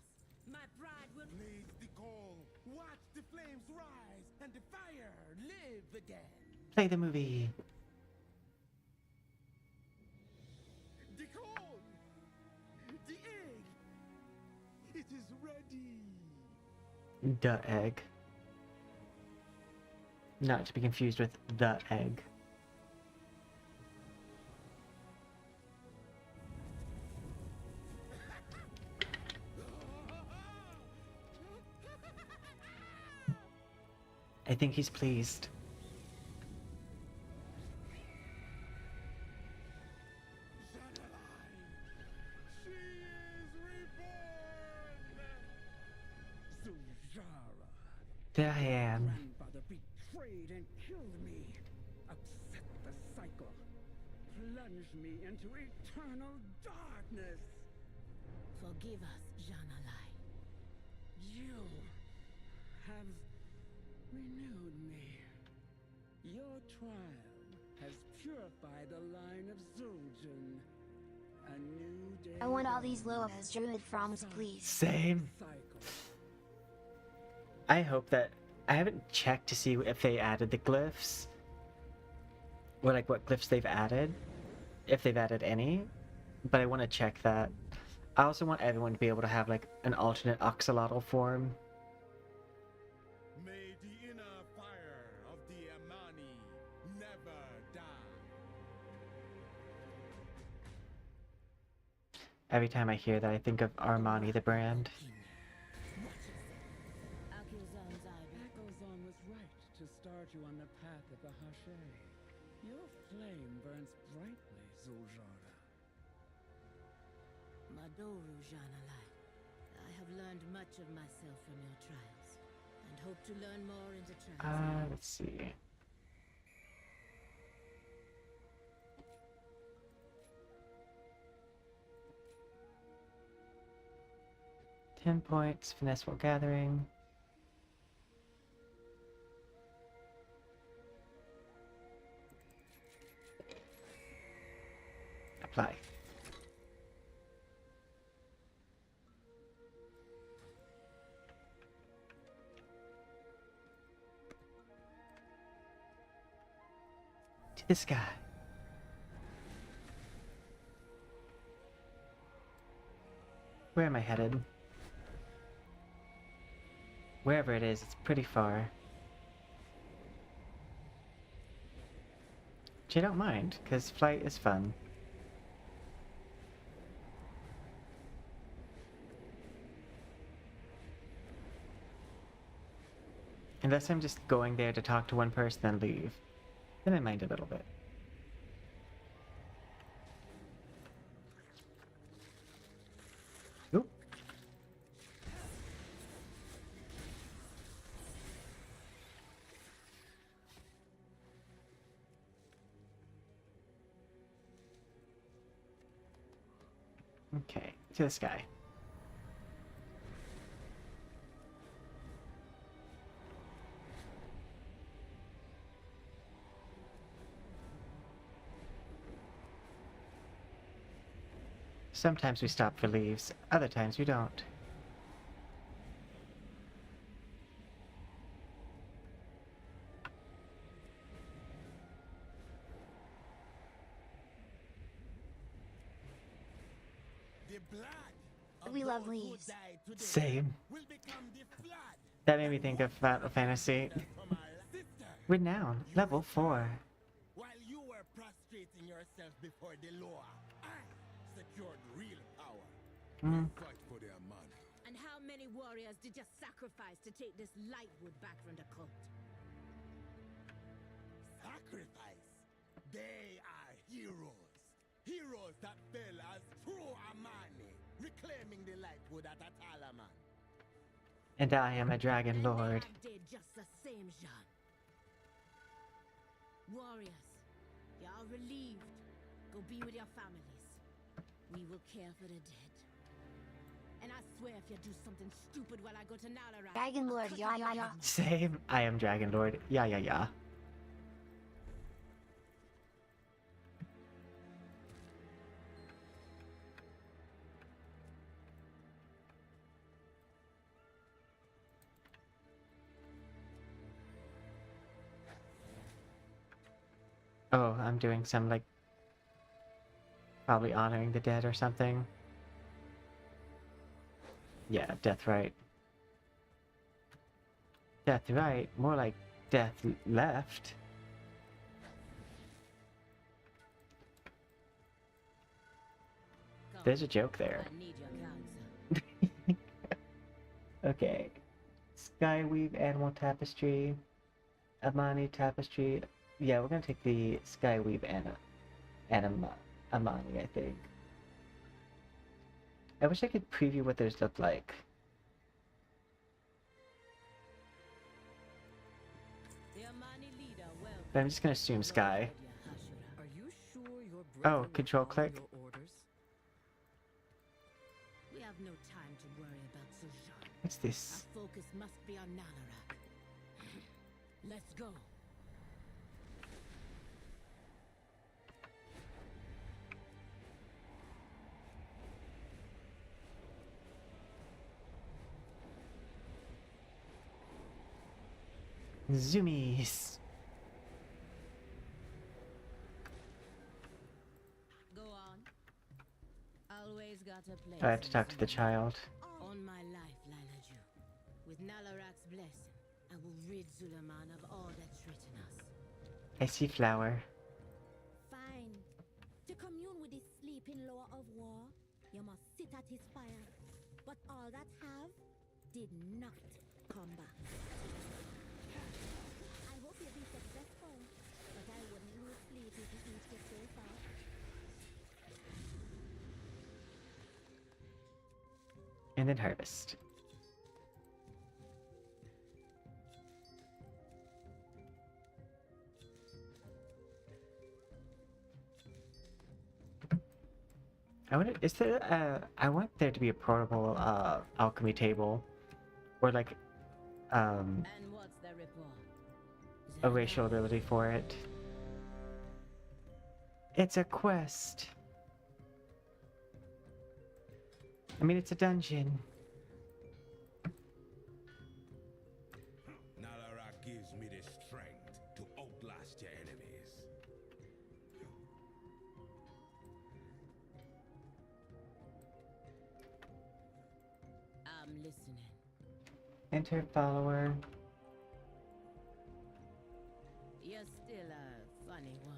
My pride will. Blaze the coal. Watch the flames rise and the fire live again. Play the movie. The coal. The egg. It is ready. The egg. Not to be confused with the egg. I think he's pleased. She is reborn! Zujara, There I am. grandfather betrayed and killed me. Upset the cycle. Plunge me into eternal darkness. Forgive us, Janalai. You have renewed me. Your trial has purified the line of Zul'jin. A new day. I want all these dawns. Loas druid froms, please. Same. Cycle. I hope that... I haven't checked to see if they added the glyphs. Or like what glyphs they've added. If they've added any. But I want to check that. I also want everyone to be able to have like an alternate axolotl form. May the inner fire of the Amani never die. Every time I hear that, I think of Armani the brand. Akuzan's ivy. Akuzan was right to start you on the path of the Hashe. Your flame burns brightly, Zuljara. Madoru Janalai. I have learned much of myself from your trials, and hope to learn more in the transit. Let's see. Ten points, finesse while gathering. Apply. To the sky. Where am I headed? Wherever it is, it's pretty far. Which I don't mind, because flight is fun. Unless I'm just going there to talk to one person and leave. Then I mind a little bit. Oop. Okay, to the sky. Sometimes we stop for leaves, other times we don't. The blood of We love those who leaves. died today Same. will become the flood That made me think of Final Fantasy. from our sister. Renown, level 4. While you were prostrating yourself before the law, I secured real power. Mm. Fight for the Amani. And how many warriors did you sacrifice to take this Lightwood back from the cult? Sacrifice. They are heroes. Heroes that fell as true Amani, reclaiming the Lightwood at Atalaman. And I am a dragon And they lord. have did just the same, Jean. Warriors, y'all relieved. Go be with your families. We will care for the dead. And I swear if you do something stupid while I go to Nalaran, Dragon I'll Lord, cut yeah, off your yeah, yeah. head. Same. I am dragon lord. Yeah, yeah, yeah. Oh, I'm doing some, like, probably honoring the dead or something. Yeah, death right. Death right, more like death left. Come, There's a joke there. I need your counsel. Okay. Skyweave animal tapestry. Amani tapestry. Yeah, we're gonna take the Skyweave Amani, I think. I wish I could preview what those look like. The Amani leader welcomes But I'm just gonna assume Sky. Yahashura. Are you sure your Oh, brother will control follow click. your orders? We have no time to worry about Sujan. What's this? Our focus must be on Nalarak. Let's go. Zoomies. Go on. Always got a place. I have to in talk to the Sudan. child. On my life, Lilaju. With Nalarak's blessing, I will rid Zulaman of all that's written us. I see flower. Fine. To commune with the sleeping Lord of War, you must sit at his fire. But all that have did not come back. I hope you'll be successful, but I wouldn't lose sleep if you eat it so far. And then harvest. I wonder, is there I want there to be a portable alchemy table or like And what's the report? a racial ability for it. It's a quest. I mean, it's a dungeon. Nalarak gives me the strength to outlast your enemies. I'm listening. Enter follower. You're still a funny one.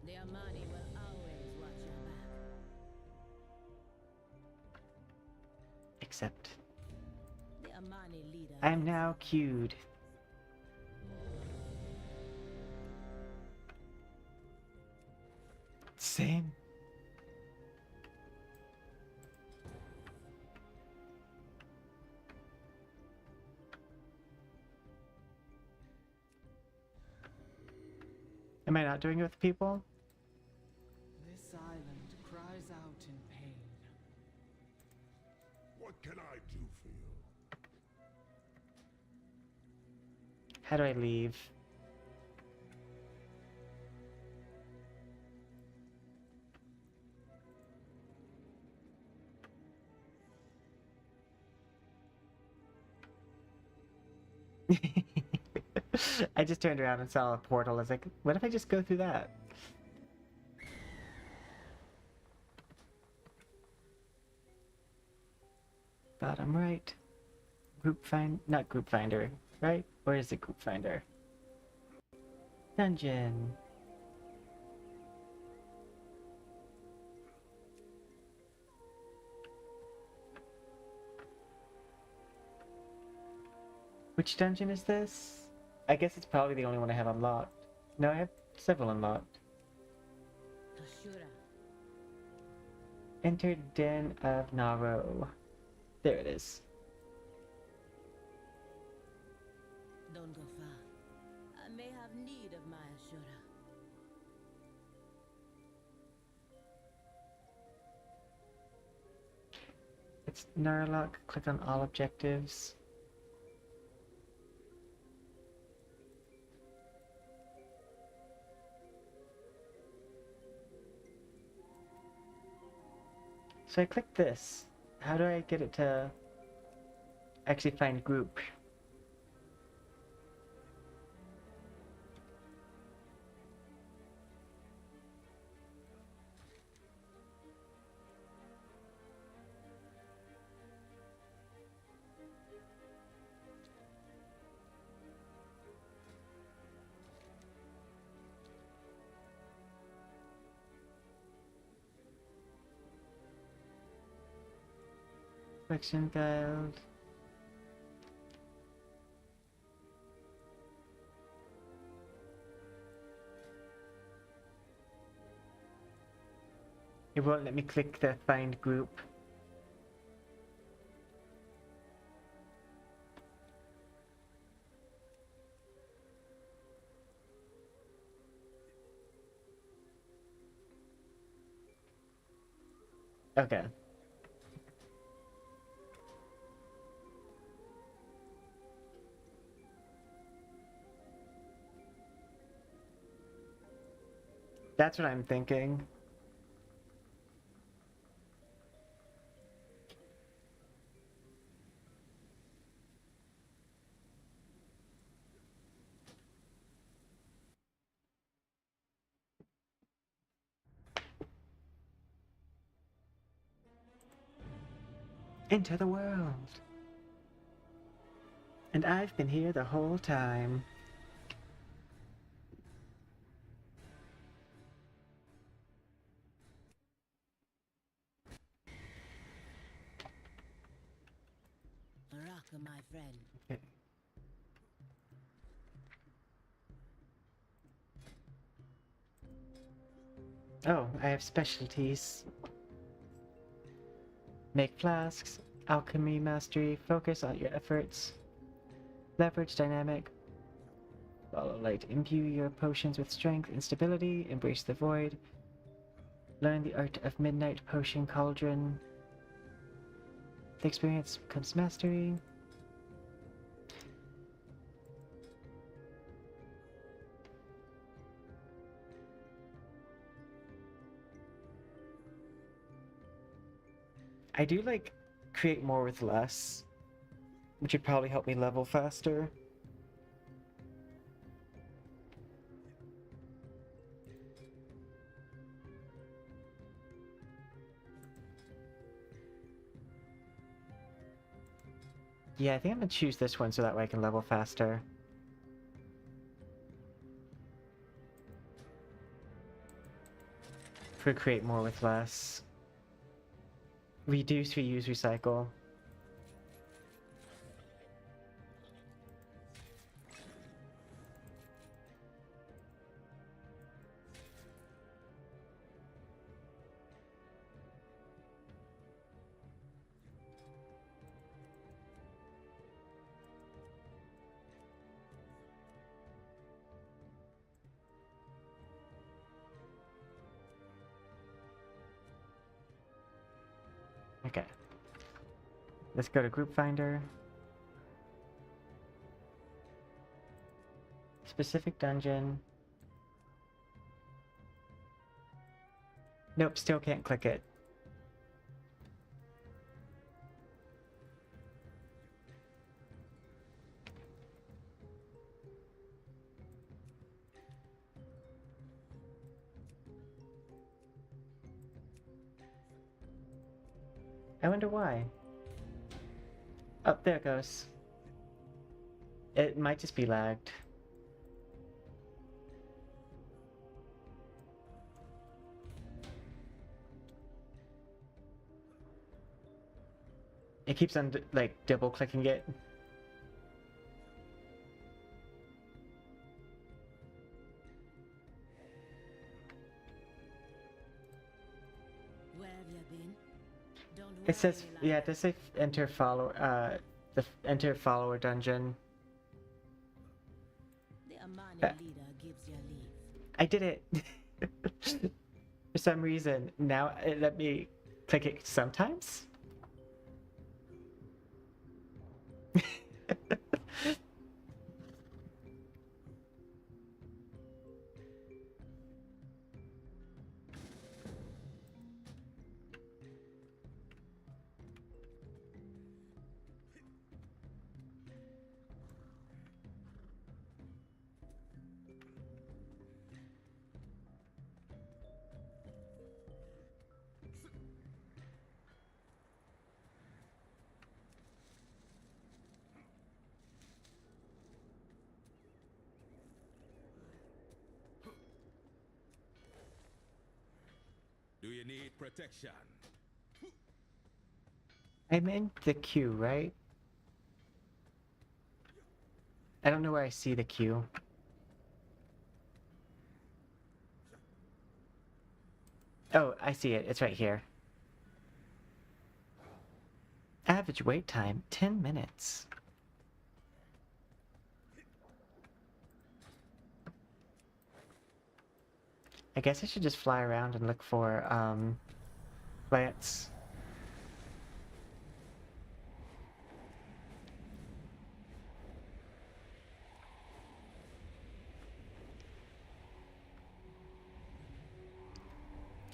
The Amani will always watch your back. Accept. The Amani leader. I am now queued. Same. Am I not doing it with people? This island cries out in pain. What can I do for you? How do I leave? I just turned around and saw a portal. I was like, what if I just go through that? Bottom right. Group find, not group finder, right? Or is it group finder? Dungeon. Which dungeon is this? I guess it's probably the only one I have unlocked. No, I have several unlocked. Ashura. Enter Den of Naro. There it is. Don't go far. I may have need of my Ashura. It's Narlock. Click on all objectives. So I click this. How do I get it to actually find group? Collection guide. It won't let me click the find group. Okay. That's what I'm thinking. Into the world. And I've been here the whole time. Baraka, my friend. Okay. Oh, I have specialties. Make flasks, alchemy mastery, focus on your efforts, leverage dynamic, follow light, imbue your potions with strength and stability, embrace the void, learn the art of midnight potion cauldron. The experience becomes mastery. I do like create more with less, which would probably help me level faster. Yeah, I think I'm gonna choose this one so that way I can level faster. For create more with less. Reduce, reuse, recycle. Okay. Let's go to group finder. Specific dungeon. Nope, still can't click it. I wonder why. Oh, there it goes. It might just be lagged. It keeps on like double clicking it. Where have you been? Don't It says, worry, yeah, lad. it does say enter follow, enter follower dungeon. The Amani Uh, leader gives you leave. I did it! For some reason, now it let me click it sometimes? Do you need protection? I'm in the queue, right? I don't know where I see the queue. Oh, I see it. It's right here. Average wait time, 10 minutes. I guess I should just fly around and look for, plants.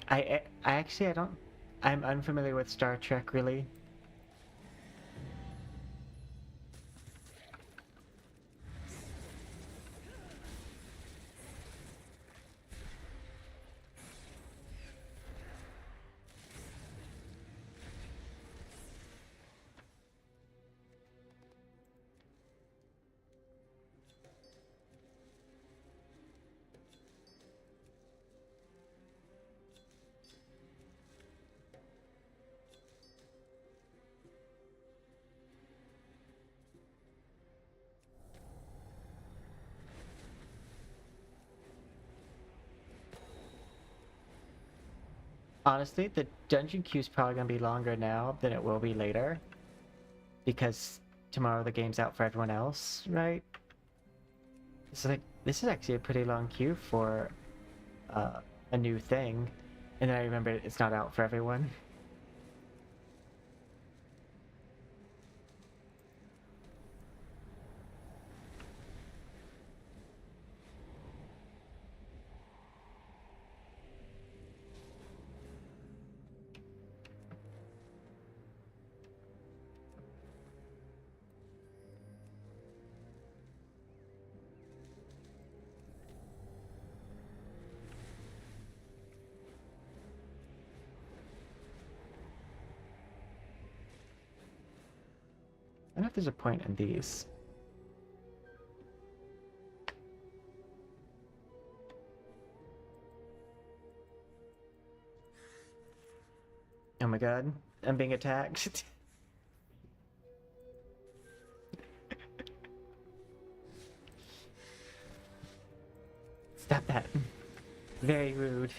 I actually, I don't... I'm unfamiliar with Star Trek, really. Honestly, the dungeon queue's probably gonna be longer now than it will be later. Because tomorrow the game's out for everyone else, right? It's like, this is actually a pretty long queue for a new thing. And then I remember it's not out for everyone. I don't know if there's a point in these. Oh my god, I'm being attacked. Stop that. Very rude.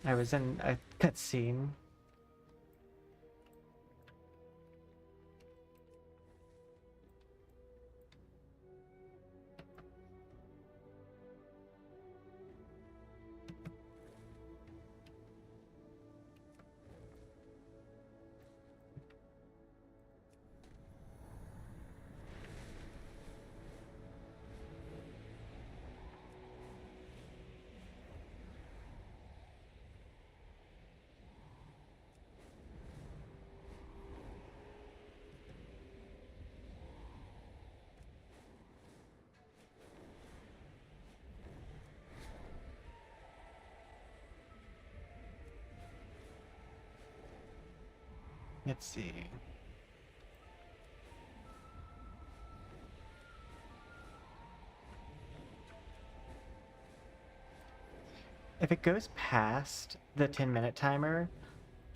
I was in a cutscene. Let's see. If it goes past the 10-minute timer,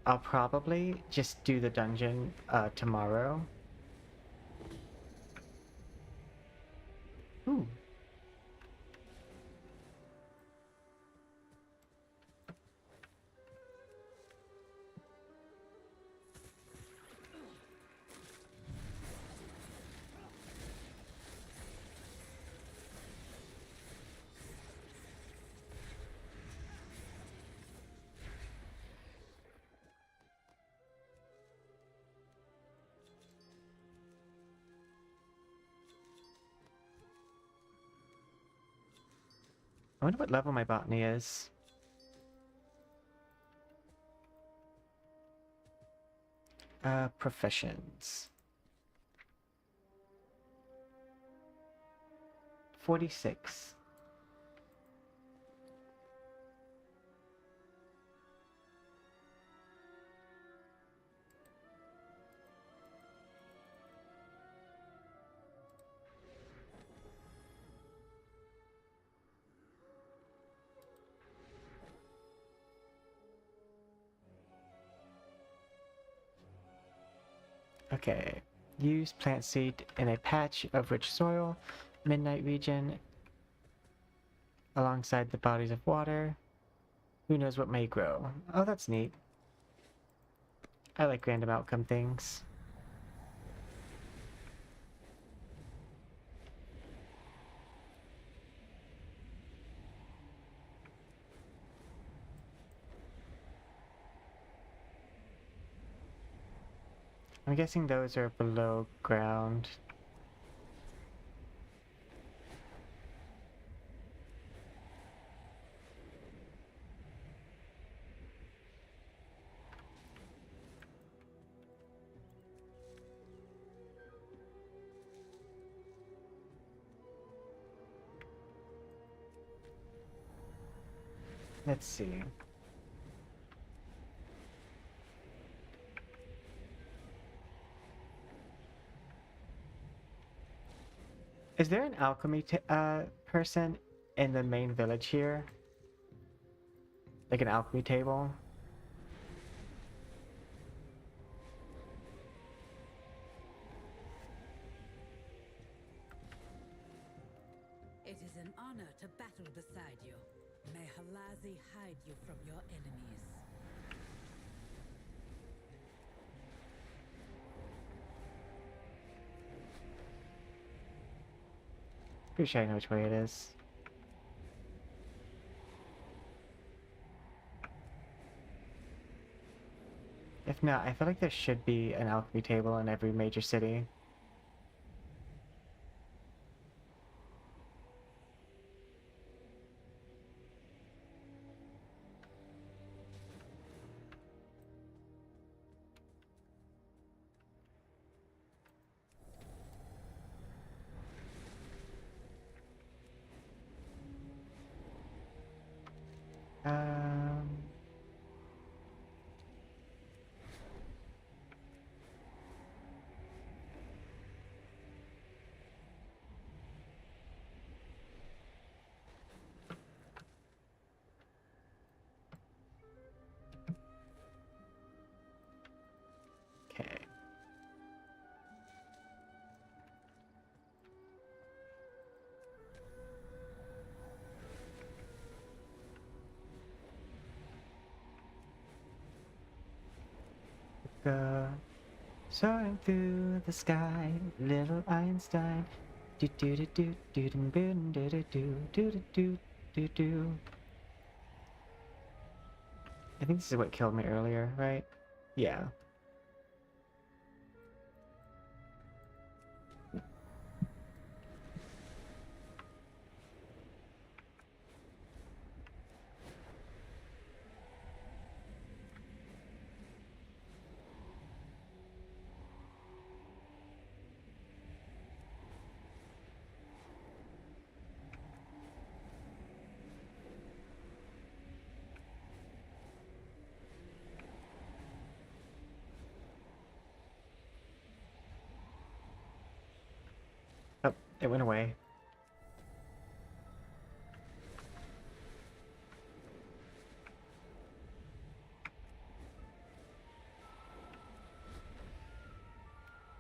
I'll probably just do the dungeon tomorrow. Ooh. I wonder what level my botany is. Professions. 46. Okay. Use plant seed in a patch of rich soil, midnight region, alongside the bodies of water. Who knows what may grow? Oh, that's neat. I like random outcome things. I'm guessing those are below ground. Let's see. Is there an alchemy person in the main village here? Like an alchemy table? It is an honor to battle beside you. May Halazi hide you from your enemies. Pretty sure I know which way it is. If not, I feel like there should be an alchemy table in every major city. Um... Okay. Go soaring through the sky, little Einstein. Do do do do do do do do do do do do do. I think this is what killed me earlier, right? Yeah. Oh, it went away.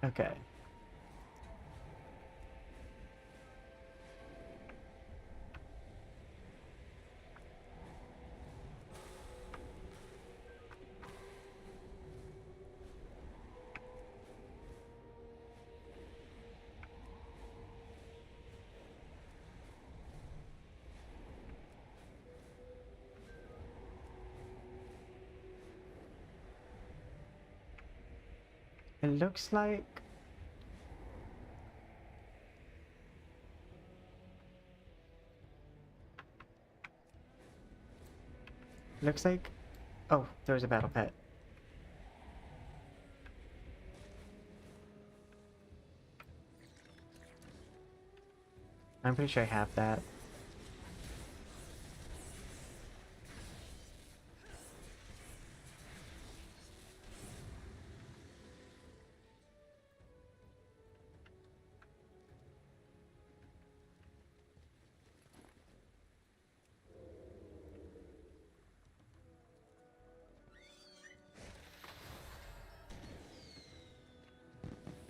Okay. It looks like... Looks like... Oh, there was a battle pet. I'm pretty sure I have that.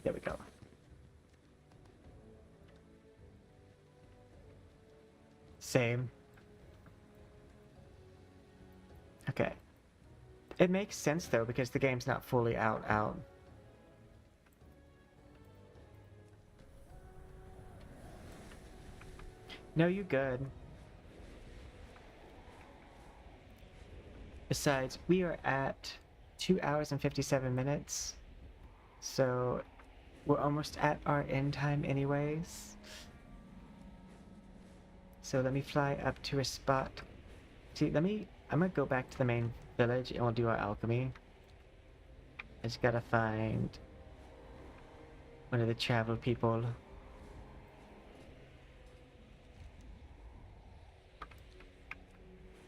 There we go. Same. Okay. It makes sense though, because the game's not fully out. No, you good. Besides, we are at 2 hours and 57 minutes. So we're almost at our end time anyways. So let me fly up to a spot. See, I'm gonna go back to the main village and we'll do our alchemy. I just gotta find one of the travel people.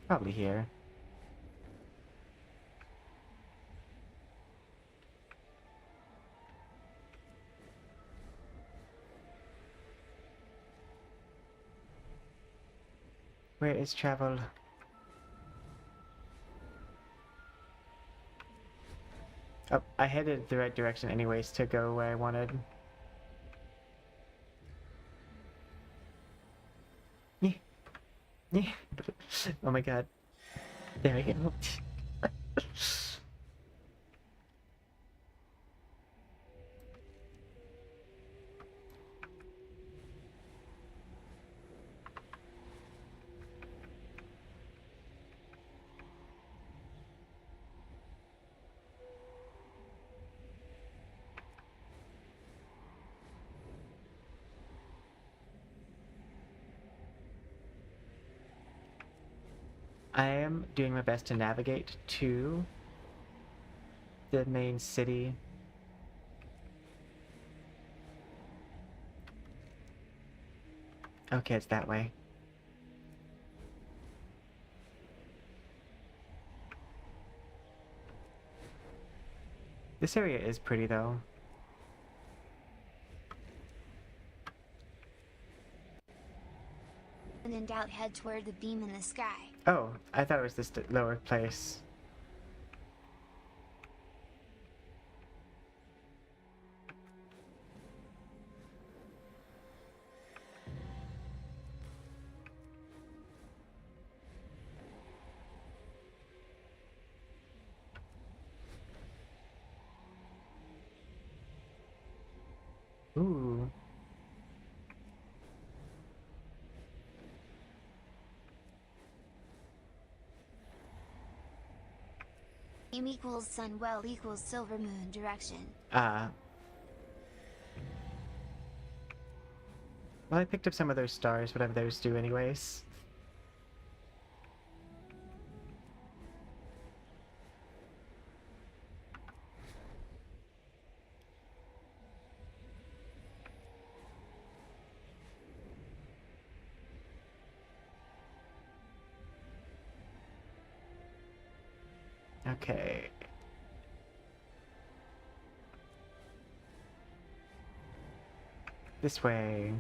Probably here. Where is travel? Oh, I headed the right direction anyways to go where I wanted. Yeah. Yeah. Oh my god. There we go. I am doing my best to navigate to the main city. Okay, it's that way. This area is pretty though. When in doubt, head toward the beam in the sky. Oh, I thought it was this lower place. Ooh. Beam equals sun, well equals silver moon direction. Well, I picked up some of those stars, whatever those do anyways. Okay. This way.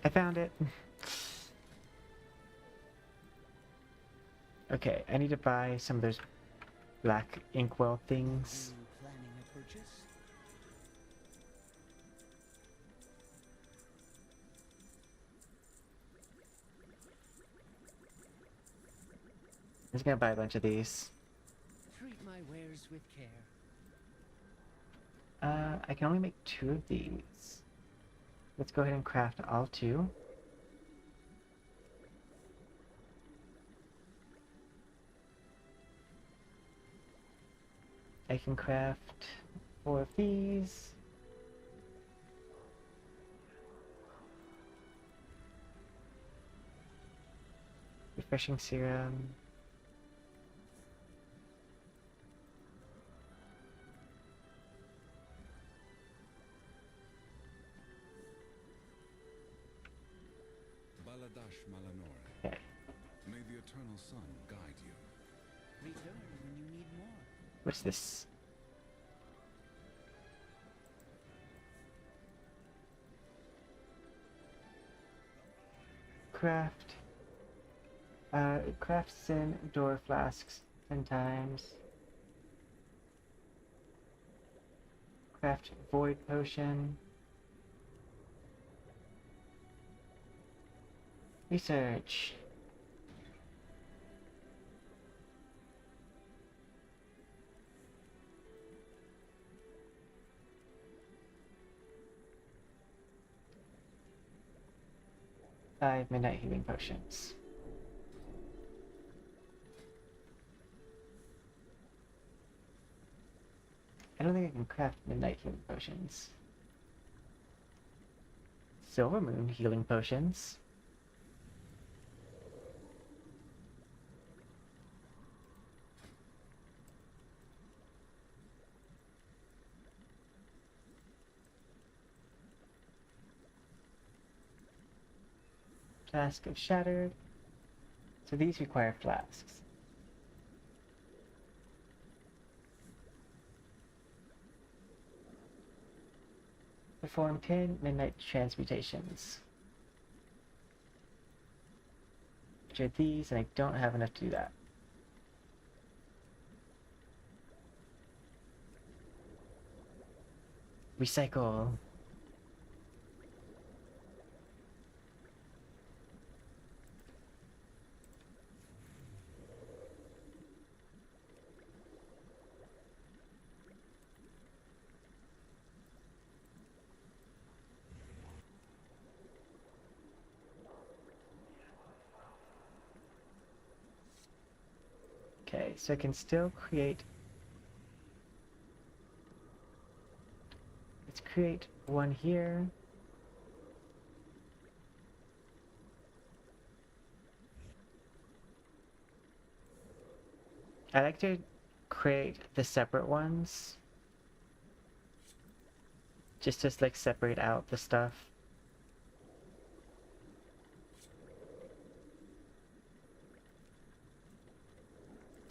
I found it. Okay, I need to buy some of those black inkwell things. You planning a purchase? I'm just gonna buy a bunch of these. Treat my wares with care. I can only make 2 of these. Let's go ahead and craft all 2. I can craft 4 of these. refreshing serum. Baladash Malanore. Okay. May the eternal sun guide you. Return when you need more. What's this? Craft. It crafts in door flasks 10 times. Craft void potion. Research. Five midnight healing potions. I don't think I can craft midnight healing potions. Silver moon healing potions. Flask of Shattered. So these require flasks. Perform 10 midnight transmutations. Which are these, and I don't have enough to do that. Recycle. Okay, so I can still create. Let's create one here. I like to create the separate ones. Just to like separate out the stuff.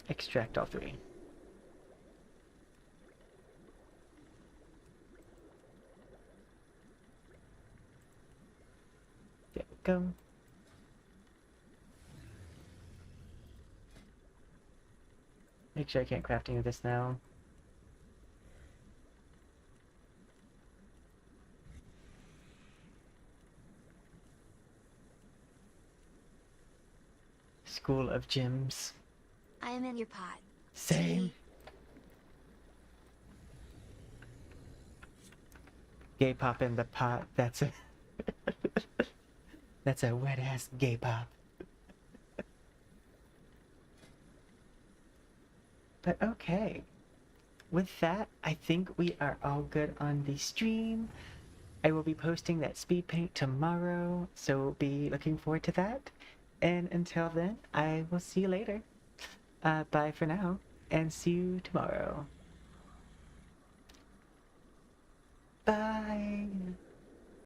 Extract all three. There we go. Make sure I can't craft any of this now. School of Gems. I am in your pot. Same. Gay pop in the pot. That's a that's a wet ass gay pop. But okay. With that, I think we are all good on the stream. I will be posting that speed paint tomorrow, so be looking forward to that. And until then, I will see you later. Bye for now, and see you tomorrow.